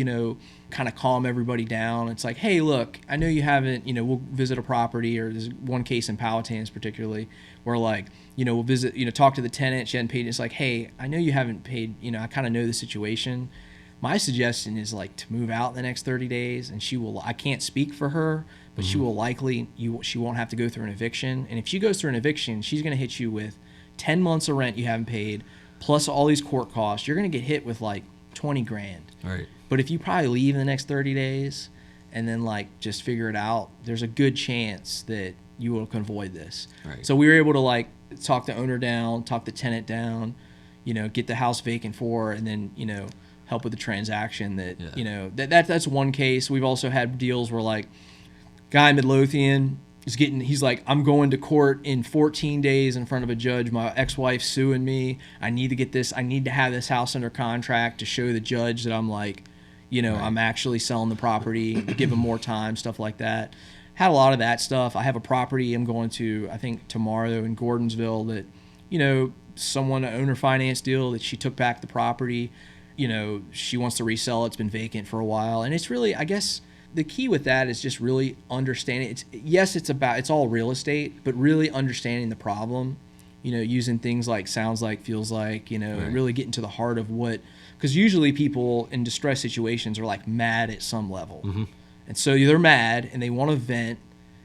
kind of calm everybody down. It's hey, look, I know you haven't, we'll visit a property, or there's one case in Powhatan's particularly, where we'll visit, talk to the tenant. She hadn't paid. It's hey, I know you haven't paid, I kind of know the situation. My suggestion is to move out in the next 30 days, and I can't speak for her, but she will she won't have to go through an eviction. And if she goes through an eviction, she's going to hit you with 10 months of rent you haven't paid, plus all these court costs. You're going to get hit with 20 grand. Right. But if you probably leave in the next 30 days, and then like just figure it out, there's a good chance that you will can avoid this. Right. So we were able to like talk the owner down, talk the tenant down, get the house vacant for, and then, help with the transaction that, that's one case. We've also had deals where like guy in Midlothian he's like, I'm going to court in 14 days in front of a judge. My ex-wife's suing me. I need to have this house under contract to show the judge that I'm like, right. I'm actually selling the property, give him more time, stuff like that. Had a lot of that stuff. I have a property I'm going to, I think tomorrow in Gordonsville that, someone, an owner finance deal that she took back the property. She wants to resell it. It's been vacant for a while. And it's really, I guess, the key with that is just really understanding. It's all real estate, but really understanding the problem, using things like sounds like, feels like, right. really getting to the heart of because usually people in distress situations are like mad at some level. Mm-hmm. And so they're mad and they want to vent,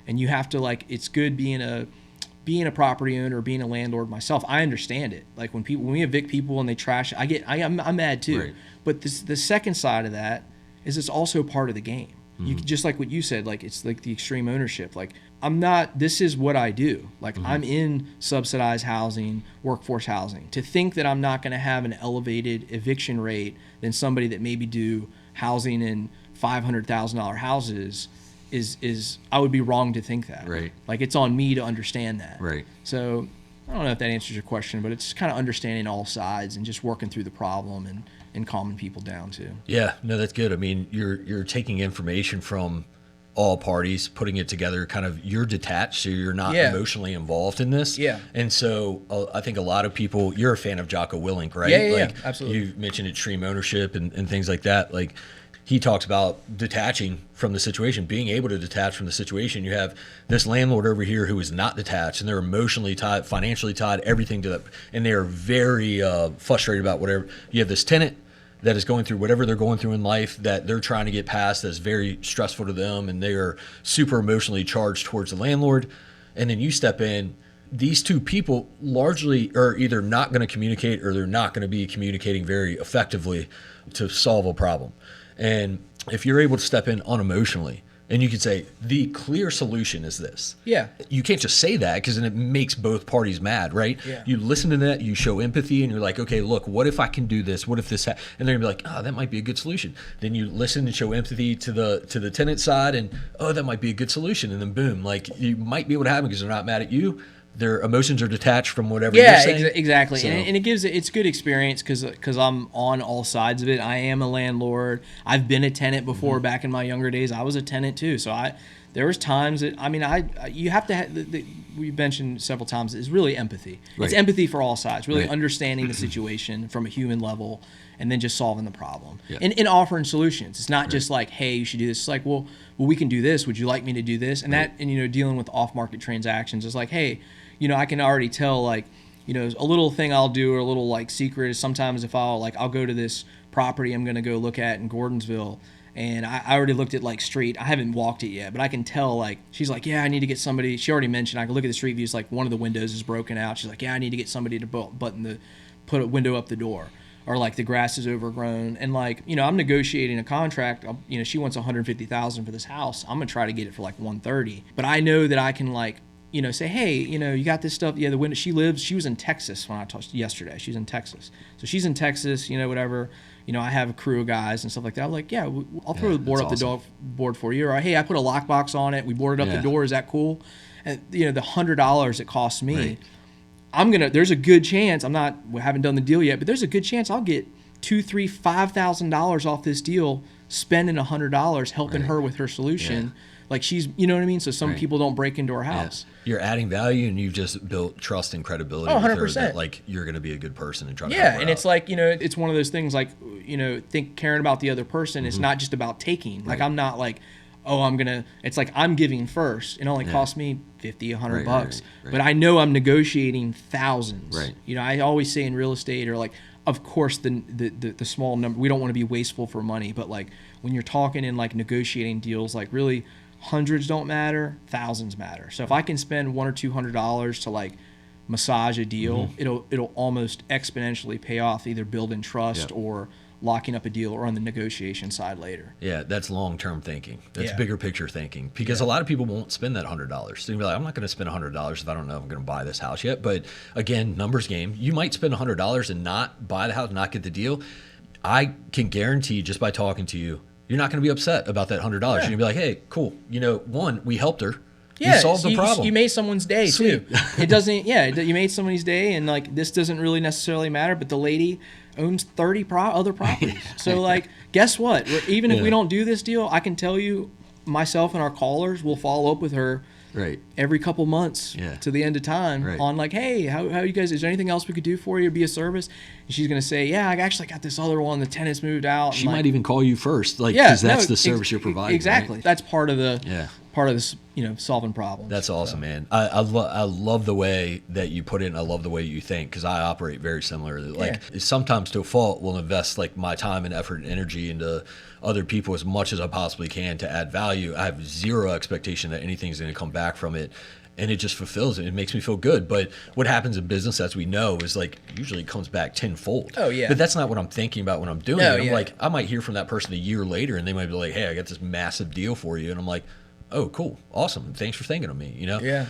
and you have to like, it's good being a property owner or being a landlord myself. I understand it. Like when we evict people and they trash it, I'm mad too. Right. But the second side of that is it's also part of the game. Mm-hmm. You just like what you said, like it's like the extreme ownership. Like this is what I do. Like mm-hmm. I'm in subsidized housing, workforce housing. To think that I'm not going to have an elevated eviction rate than somebody that maybe do housing in $500,000 houses is I would be wrong to think that. Right. Like it's on me to understand that. Right. So I don't know if that answers your question, but it's kind of understanding all sides and just working through the problem and calming people down too. Yeah, no, that's good. I mean, you're taking information from all parties, putting it together, kind of you're detached, so you're not emotionally involved in this. Yeah. And so I think a lot of people, you're a fan of Jocko Willink, right? Yeah, absolutely. You mentioned extreme ownership and things like that. Like he talks about detaching from the situation, being able to detach from the situation. You have this landlord over here who is not detached, and they're emotionally tied, financially tied, everything to that, and they are very frustrated about whatever. You have this tenant that is going through whatever they're going through in life that they're trying to get past that's very stressful to them, and they are super emotionally charged towards the landlord. And then you step in. These two people largely are either not going to communicate or they're not going to be communicating very effectively to solve a problem. And if you're able to step in unemotionally and you can say, the clear solution is this. Yeah. You can't just say that because then it makes both parties mad, right? Yeah. You listen to that, you show empathy, and you're like, okay, look, what if I can do this? What if this? And they're going to be like, oh, that might be a good solution. Then you listen and show empathy to the tenant side, and oh, that might be a good solution. And then boom, like you might be able to have them because they're not mad at you. Their emotions are detached from whatever you're saying. Yeah, exactly. So. And it's good experience because I'm on all sides of it. I am a landlord. I've been a tenant before. Mm-hmm. Back in my younger days, I was a tenant too. So there was times that, you have to have, we mentioned several times, is really empathy. Right. It's empathy for all sides, really understanding the situation from a human level and then just solving the problem and offering solutions. It's not just like, hey, you should do this. It's like, well, we can do this. Would you like me to do this? And dealing with off-market transactions is like, hey, I can already tell, like, a little thing I'll do or a little like secret is sometimes if I'll go to this property I'm going to go look at in Gordonsville, and I already looked at like street. I haven't walked it yet, but I can tell, like, she's like, yeah, I need to get somebody. She already mentioned I can look at the street views, like one of the windows is broken out. She's like, yeah, I need to get somebody to put a window up the door, or like the grass is overgrown, and like, I'm negotiating a contract. She wants $150,000 for this house. I'm gonna try to get it for like $130,000, but I know that I can like, say, hey, you got this stuff. Yeah, the window. She was in Texas when I talked yesterday. She's in Texas. So she's in Texas, whatever. I have a crew of guys and stuff like that. I'm like, yeah, I'll throw the board up the board for you. Or, hey, I put a lockbox on it. We boarded up the door. Is that cool? And, the $100 it costs me, there's a good chance, we haven't done the deal yet, but there's a good chance I'll get $2,000, $3,000, $5,000 off this deal, spending $100 helping her with her solution. Yeah. Like she's, you know what I mean? So some people don't break into her house. Yeah. You're adding value, and you've just built trust and credibility. 100%. That, like, you're going to be a good person and try to help her out. It's like, it's one of those things like, caring about the other person. It's not just about taking. Like, I'm not like, oh, it's like I'm giving first. It only costs me $50, $100 bucks. Right. But I know I'm negotiating thousands. Right. I always say in real estate, or like, of course, the small number, we don't want to be wasteful for money, but like when you're talking in like negotiating deals, like really hundreds don't matter, thousands matter. So if I can spend $100 or $200 to like massage a deal, it'll almost exponentially pay off, either building trust or locking up a deal or on the negotiation side later. Yeah, that's long-term thinking. That's Yeah. bigger picture thinking, because a lot of people won't spend that $100. So you'll be like, I'm not going to spend $100 if I don't know if I'm going to buy this house yet. But again, numbers game. You might spend $100 and not buy the house, not get the deal. I can guarantee just by talking to you, you're not going to be upset about that $100. You're going to be like, hey, cool. You know, one, we helped her. Yeah, you solved the problem. You made someone's day Sweet. too. It doesn't. Yeah, you made somebody's day, and like this doesn't really necessarily matter. But the lady owns 30 other properties. So like, guess what? Even if we don't do this deal, I can tell you, myself and our callers will follow up with her Right. every couple months to the end of time on like, hey, how you guys? Is there anything else we could do for you? Be a service? And she's gonna say, yeah, I actually got this other one. The tenant's moved out. She might even call you first, like, because that's the service you're providing. Exactly. Right? That's part of the part of this, solving problems. That's awesome, man. I love the way that you put it, and I love the way you think, because I operate very similarly. Like, sometimes to a fault, will invest like my time and effort and energy into other people as much as I possibly can to add value. I have zero expectation that anything's going to come back from it. And it just fulfills it. It makes me feel good. But what happens in business, as we know, is like usually it comes back tenfold. Oh, yeah. But that's not what I'm thinking about when I'm doing No, it. I'm yeah. like, I might hear from that person a year later, and they might be like, hey, I got this massive deal for you. And I'm like, oh, cool. Awesome. Thanks for thinking of me, Yeah.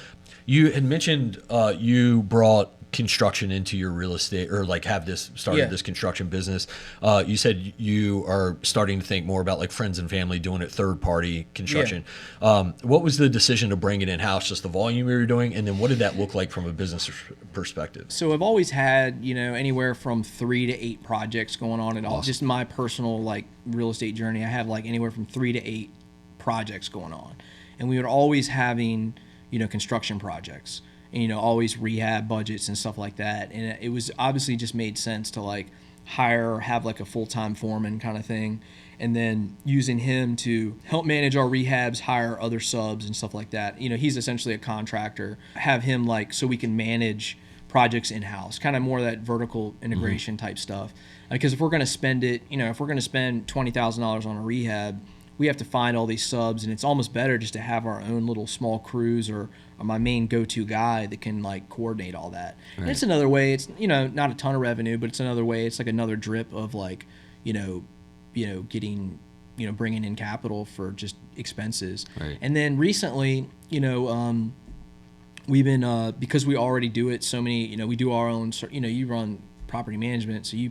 You had mentioned you brought construction into your real estate, or like have this started this construction business. You said you are starting to think more about like friends and family doing it, third party construction. What was the decision to bring it in house? Just the volume you were doing, and then what did that look like from a business perspective? So I've always had, anywhere from 3 to 8 projects going on at all. Just my personal like real estate journey. I have like anywhere from 3 to 8 projects going on, and we were always having, construction projects. And, always rehab budgets and stuff like that. And it was obviously just made sense to like hire or have like a full-time foreman kind of thing. And then using him to help manage our rehabs, hire other subs and stuff like that. He's essentially a contractor. Have him like, so we can manage projects in-house, kind of more of that vertical integration type stuff. Because if we're going to spend it, if we're going to spend $20,000 on a rehab, we have to find all these subs, and it's almost better just to have our own little small crews or my main go-to guy that can like coordinate all that. Right. And it's another way. It's not a ton of revenue, but it's another way. It's like another drip of like getting bringing in capital for just expenses. Right. And then recently, we've been because we already do it so many. We do our own. You run property management, so you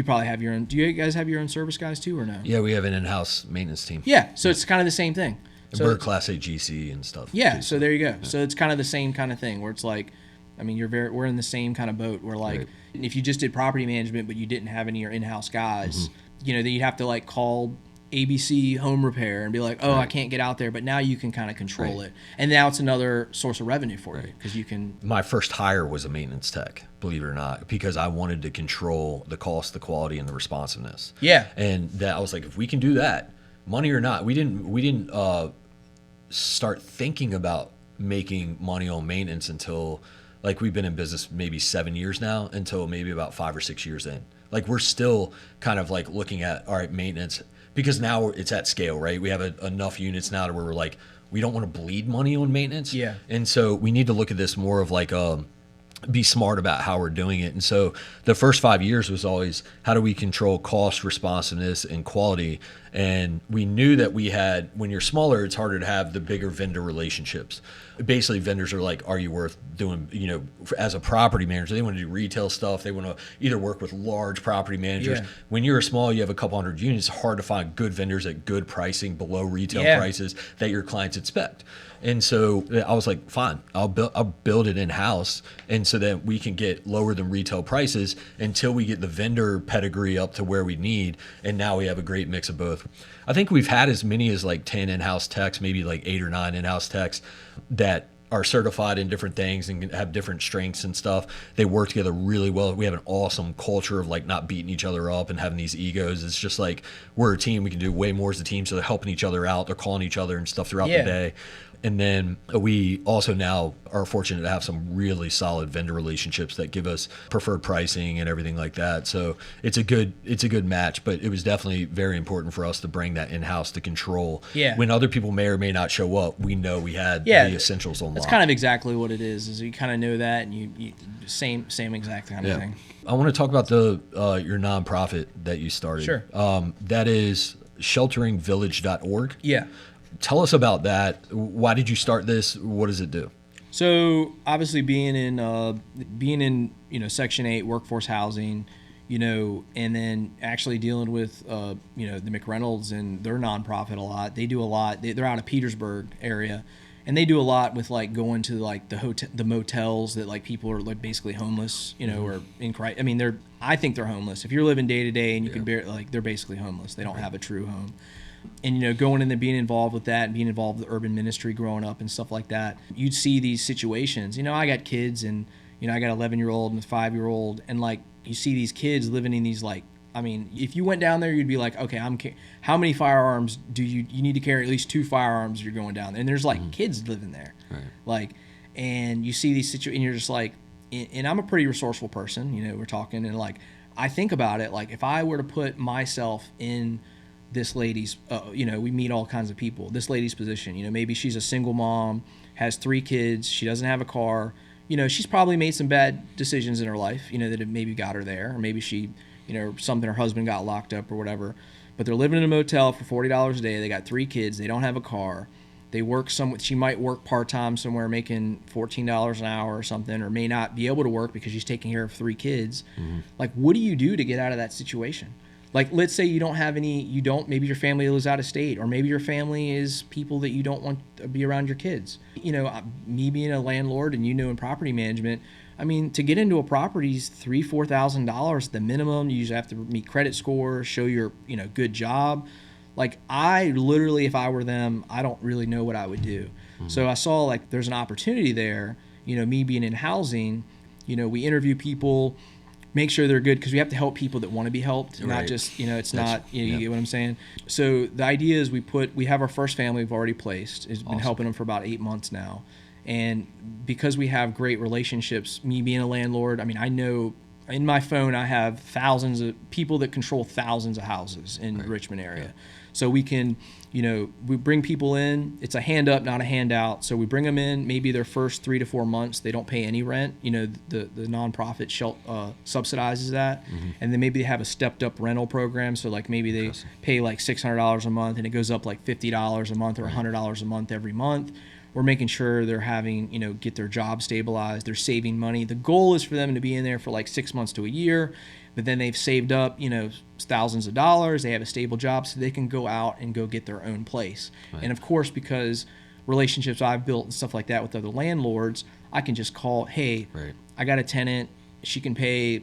probably have your own. Do you guys have your own service guys too, or no? Yeah, we have an in-house maintenance team. Yeah, so it's kind of the same thing. And we're Class A GC and stuff. Yeah, too, so there you go. Yeah. So it's kind of the same kind of thing where it's like, we're in the same kind of boat. Where like, if you just did property management but you didn't have any of your in-house guys, then you'd have to like call ABC Home Repair and be like, I can't get out there. But now you can kind of control it, and now it's another source of revenue for you because you can. My first hire was a maintenance tech, believe it or not, because I wanted to control the cost, the quality, and the responsiveness. Yeah, and that I was like, if we can do that, money or not, we didn't start thinking about making money on maintenance until like we've been in business maybe 7 years now, until maybe about 5 or 6 years in. Like we're still kind of like looking at, all right, maintenance, because now it's at scale, right? We have enough units now to where we're like, we don't want to bleed money on maintenance. Yeah. And so we need to look at this more of like be smart about how we're doing it. And so the first 5 years was always, how do we control cost, responsiveness, and quality? And we knew that we had, when you're smaller, it's harder to have the bigger vendor relationships. Basically, vendors are like, are you worth doing, as a property manager, they want to do retail stuff. They want to either work with large property managers. Yeah. When you're small, you have a couple hundred units, it's hard to find good vendors at good pricing, below retail prices that your clients expect. And so I was like, fine, I'll build it in-house, and so that we can get lower than retail prices until we get the vendor pedigree up to where we need. And now we have a great mix of both. I think we've had as many as like 10 in-house techs, maybe like 8 or 9 in-house techs that are certified in different things and have different strengths and stuff. They work together really well. We have an awesome culture of like not beating each other up and having these egos. It's just like, we're a team. We can do way more as a team. So they're helping each other out. They're calling each other and stuff throughout the day. And then we also now are fortunate to have some really solid vendor relationships that give us preferred pricing and everything like that. So it's a good match, but it was definitely very important for us to bring that in-house to control. Yeah. When other people may or may not show up, we know we had the essentials on lock. That's kind of exactly what it is you kind of know that, and you same exact kind of thing. I want to talk about your nonprofit that you started. Sure. That is shelteringvillage.org. Yeah. Tell us about that. Why did you start this? What does it do? So obviously being in Section 8 workforce housing, and then actually dealing with the McReynolds and their nonprofit a lot. They do a lot. They're out of Petersburg area, and they do a lot with like going to like the motels that like people are like basically homeless, or in crisis. I mean, I think they're homeless. If you're living day to day and you can they're basically homeless. They don't have a true home. And going in and being involved with that and being involved with urban ministry growing up and stuff like that, you'd see these situations. I got kids, and I got an 11-year-old and a 5-year-old, and like you see these kids living in these like, I mean, if you went down there, you'd be like, okay, how many firearms do you need to carry? At least 2 firearms if you're going down there. And there's like kids living there, right. Like, and you see these situations, and you're just like, and I'm a pretty resourceful person. We're talking, and like I think about it, like if I were to put myself in this lady's, we meet all kinds of people. This lady's position, maybe she's a single mom, has 3 kids, she doesn't have a car. She's probably made some bad decisions in her life, that it maybe got her there, or maybe she, something, her husband got locked up or whatever. But they're living in a motel for $40 a day. They got 3 kids. They don't have a car. They work she might work part-time somewhere making $14 an hour or something, or may not be able to work because she's taking care of 3 kids. Mm-hmm. Like, what do you do to get out of that situation? Like, let's say maybe your family lives out of state, or maybe your family is people that you don't want to be around your kids. Me being a landlord and in property management, I mean, to get into a property is $3,000-$4,000 at the minimum. You usually have to meet credit scores, show your, good job. Like, I literally, if I were them, I don't really know what I would do. Mm-hmm. So I saw like there's an opportunity there, me being in housing, we interview people, make sure they're good, because we have to help people that want to be helped, not just, you get what I'm saying? So the idea is we have our first family we've already placed. It's been helping them for about 8 months now. And because we have great relationships, me being a landlord, I mean, I know in my phone I have thousands of people that control thousands of houses in the Richmond area. Yeah. So we can, we bring people in. It's a hand up, not a handout. So we bring them in. Maybe their first 3 to 4 months, they don't pay any rent. The nonprofit subsidizes that, and then maybe they have a stepped up rental program. So like maybe they pay like $600 a month, and it goes up like $50 a month or $100 a month every month. We're making sure they're having, get their job stabilized. They're saving money. The goal is for them to be in there for like 6 months to a year, but then they've saved up, thousands of dollars. They have a stable job, so they can go out and go get their own place. Right. And of course, because relationships I've built and stuff like that with other landlords, I can just call, hey, I got a tenant. She can pay,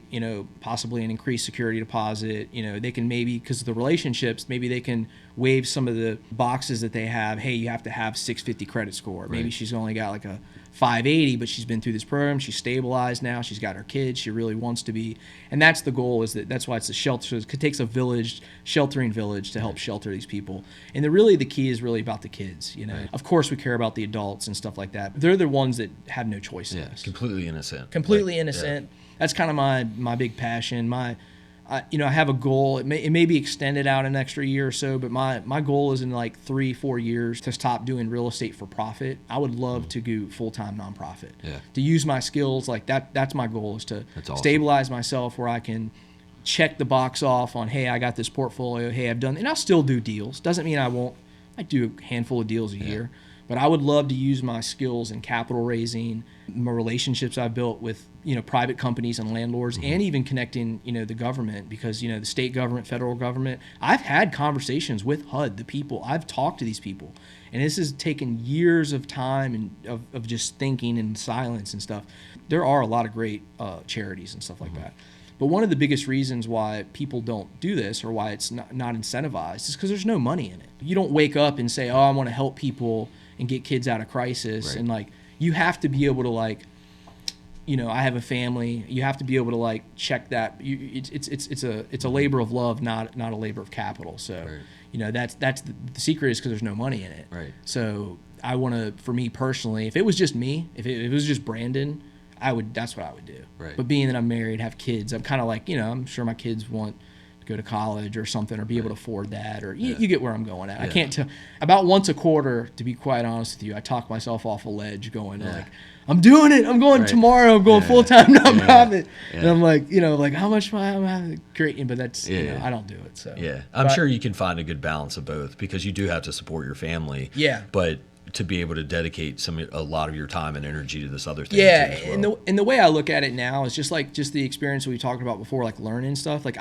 possibly an increased security deposit. They can maybe, because of the relationships, maybe they can waive some of the boxes that they have. Hey, you have to have 650 credit score. Right. Maybe she's only got like a 580, but she's been through this program. She's stabilized now. She's got her kids. She really wants to be. And that's the goal, that's why it's a shelter. So it takes a village, sheltering village to help shelter these people. And the key is really about the kids. Right. Of course, we care about the adults and stuff like that. But they're the ones that have no choice in this. Completely innocent. Completely innocent. Yeah. That's kind of my big passion. I have a goal. It may be extended out an extra year or so, but my goal is in like 3-4 years to stop doing real estate for profit. I would love to do full-time nonprofit. Yeah. To use my skills like that. That's my goal, is to stabilize myself where I can check the box off on, hey, I got this portfolio. Hey, I've done, and I'll still do deals. Doesn't mean I won't. I do a handful of deals a year. But I would love to use my skills in capital raising, my relationships I've built with, private companies and landlords, and even connecting, the government, because, the state government, federal government. I've had conversations with HUD, the people. I've talked to these people. And this has taken years of time and of just thinking in silence and stuff. There are a lot of great charities and stuff like that. But one of the biggest reasons why people don't do this, or why it's not incentivized, is because there's no money in it. You don't wake up and say, oh, I want to help people and get kids out of crisis. Right. And like, you have to be able to like, I have a family. You have to be able to like check that. It's a labor of love, not a labor of capital. So, that's the secret, is because there's no money in it. Right. So I want to, for me personally, if it was just me, if it was just Brandon, that's what I would do. Right. But being that I'm married, have kids, I'm kind of like, I'm sure my kids want to go to college or something, or be able to afford that, or you get where I'm going at. I can't tell. About once a quarter, to be quite honest with you, I talk myself off a ledge going like, I'm doing it. I'm going tomorrow. I'm going full-time nonprofit. And I'm like, like how much am I creating? But that's, I don't do it. So I'm sure you can find a good balance of both, because you do have to support your family. Yeah. But to be able to dedicate a lot of your time and energy to this other thing. Yeah, too, as well. And the way I look at it now is just the experience we talked about before, like learning stuff. Like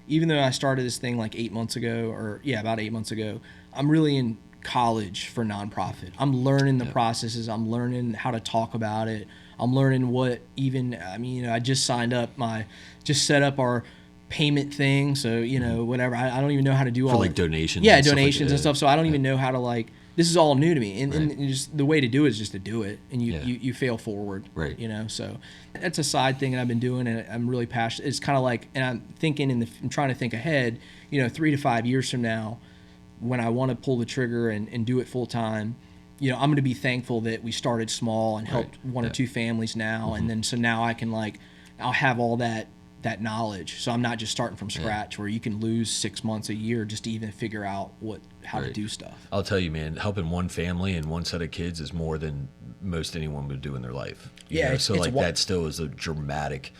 even though I started this thing like 8 months ago, about 8 months ago, I'm really in college for nonprofit. I'm learning the processes. I'm learning how to talk about it. I'm learning I just set up our payment thing. So, whatever. I don't even know how to do all like donations. Yeah, donations and stuff. So I don't even know how to this is all new to me, and just the way to do it is just to do it, and you fail forward, right? So that's a side thing that I've been doing, and I'm really passionate. It's kind of like, and I'm thinking I'm trying to think ahead, 3 to 5 years from now, when I want to pull the trigger and do it full time, I'm going to be thankful that we started small and helped one or two families now, and then so now I can I'll have all that knowledge, so I'm not just starting from scratch where you can lose 6 months, a year just to even figure out how to do stuff. I'll tell you, man, helping one family and one set of kids is more than most anyone would do in their life. So that still is a dramatic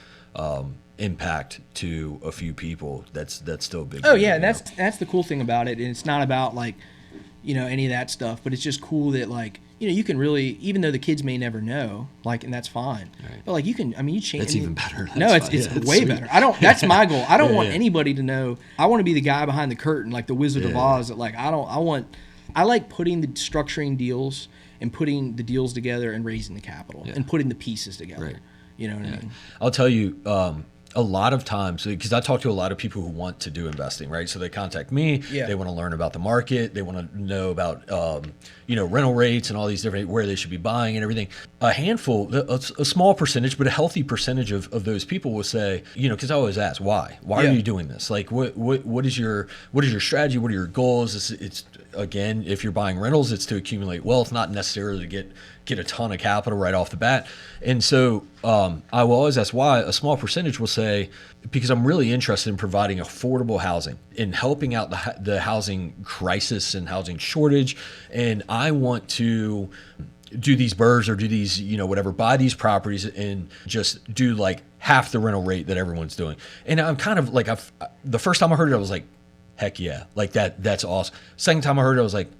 impact to a few people. That's still a big thing, and that's the cool thing about it. And it's not about any of that stuff, but it's just cool that you can really, even though the kids may never know, and that's fine. Right. But you change. That's even better. It's way sweet. Better. That's my goal. I don't want anybody to know. I want to be the guy behind the curtain, like the Wizard of Oz. That I like structuring deals and putting the deals together and raising the capital and putting the pieces together. Right. You know what I mean? I'll tell you, a lot of times, because I talk to a lot of people who want to do investing, right? So they contact me. Yeah. They want to learn about the market. They want to know about, rental rates and all these different, where they should be buying and everything. A handful, a small percentage, but a healthy percentage of those people will say, because I always ask, why? Why are you doing this? What is your strategy? What are your goals? It's again, if you're buying rentals, it's to accumulate wealth, not necessarily to get a ton of capital right off the bat. And so I will always ask why. A small percentage will say, because I'm really interested in providing affordable housing, in helping out the housing crisis and housing shortage. And I want to do these BRRRRs or do these, buy these properties and just do half the rental rate that everyone's doing. And I'm kind of the first time I heard it, I was like, heck yeah, that's awesome. Second time I heard it, I was like,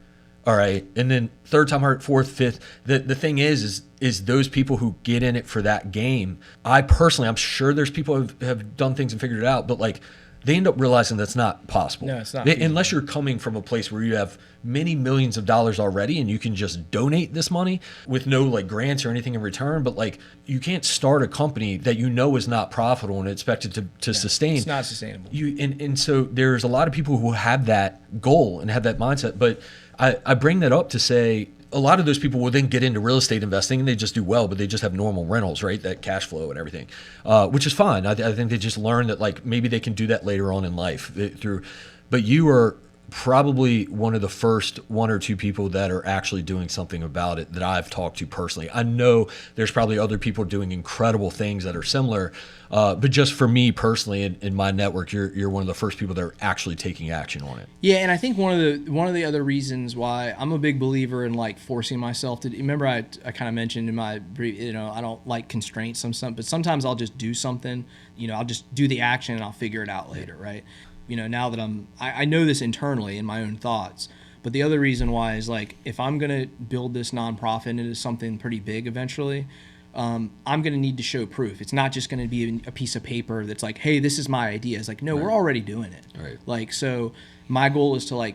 all right. And then third time I heard it, fourth, fifth. The thing is those people who get in it for that game, I'm sure there's people who have done things and figured it out, but they end up realizing that's not possible. No, it's not. Unless you're coming from a place where you have many millions of dollars already and you can just donate this money with no grants or anything in return. But you can't start a company that is not profitable and expect it to sustain. It's not sustainable. And so there's a lot of people who have that goal and have that mindset. But I bring that up to say, a lot of those people will then get into real estate investing and they just do well, but they just have normal rentals, right? That cash flow and everything, which is fine. I think they just learn that maybe they can do that later on in life but you are probably one of the first one or two people that are actually doing something about it that I've talked to personally. I know there's probably other people doing incredible things that are similar, but just for me personally in my network, you're one of the first people that are actually taking action on it. Yeah, and I think one of the other reasons why I'm a big believer in forcing myself to. Remember, I kind of mentioned in my brief, I don't like constraints but sometimes I'll just do something. I'll just do the action and I'll figure it out later, right? Now that I know this internally in my own thoughts, but the other reason why is if I'm going to build this nonprofit into something pretty big eventually, I'm going to need to show proof. It's not just going to be a piece of paper that's hey, this is my idea. It's no, we're already doing it. Right. So my goal is to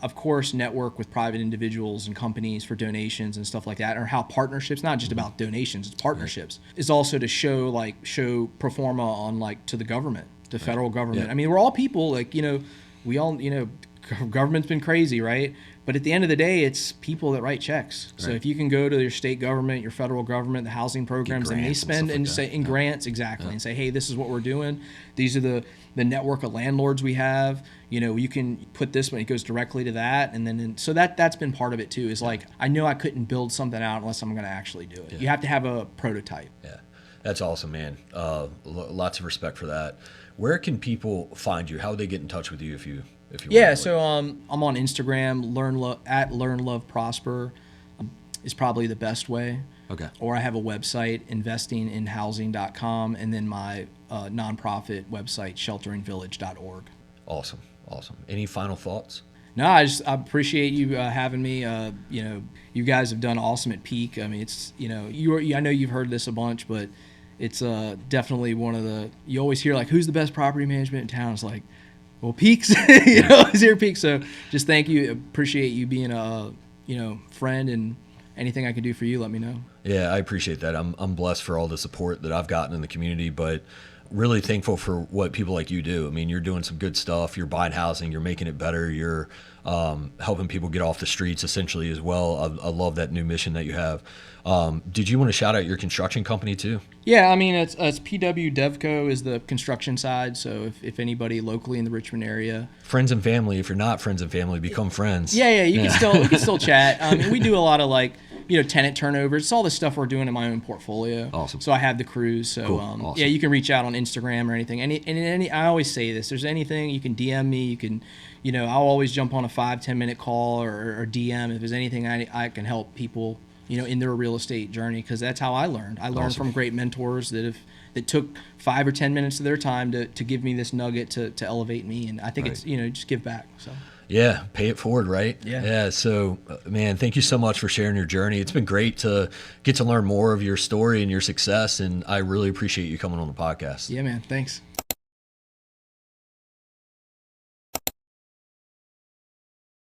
of course, network with private individuals and companies for donations and stuff like that, or how partnerships, not just about donations, it's partnerships, is also to show pro forma on to the government. The federal government. Yeah. I mean, we're all people. We all. Government's been crazy, right? But at the end of the day, it's people that write checks. So if you can go to your state government, your federal government, the housing programs, and they spend and say in grants, exactly, and say, hey, this is what we're doing. These are the network of landlords we have. You know, you can put this when it goes directly to that, and then so that's been part of it too. Is like, I know I couldn't build something out unless I'm going to actually do it. You have to have a prototype. Yeah, that's awesome, man. Lots of respect for that. Where can people find you? How would they get in touch with you if you Yeah, so I'm on Instagram. Learn Love Prosper is probably the best way. Okay. Or I have a website, investinginhousing.com, and then my nonprofit website, shelteringvillage.org. Awesome. Any final thoughts? No, I appreciate you having me. You know, you guys have done awesome at Peak. I mean, it's, you know, I know you've heard this a bunch, but it's definitely one of the, you always hear like, who's the best property management in town? It's like, well, Peak's, you know, it's here Peak. So just thank you. Appreciate you being a, you know, friend, and anything I can do for you, let me know. Yeah, I appreciate that. I'm blessed for all the support that I've gotten in the community, but really thankful for what people like you do. I mean, you're doing some good stuff. You're buying housing. You're making it better. You're helping people get off the streets essentially as well. I love that new mission that you have. Did you want to shout out your construction company too? Yeah, I mean, it's PW Devco is the construction side. So if anybody locally in the Richmond area, friends and family. If you're not friends and family, become friends. Yeah, you can still chat. We do a lot of like, you know, tenant turnovers. It's all the stuff we're doing in my own portfolio. Awesome. So I have the crews. So cool. Awesome. Yeah, you can reach out on Instagram or anything. I always say this. There's anything you can DM me. You can, you know, I'll always jump on a 5-10 minute call or DM if there's anything I can help people, you know, in their real estate journey, because that's how I learned. I learned from great mentors that took 5 or 10 minutes of their time to give me this nugget to elevate me, and I think it's, you know, just give back. So. Yeah, pay it forward, right? Yeah. So, man, thank you so much for sharing your journey. It's been great to get to learn more of your story and your success, and I really appreciate you coming on the podcast. Yeah, man. Thanks.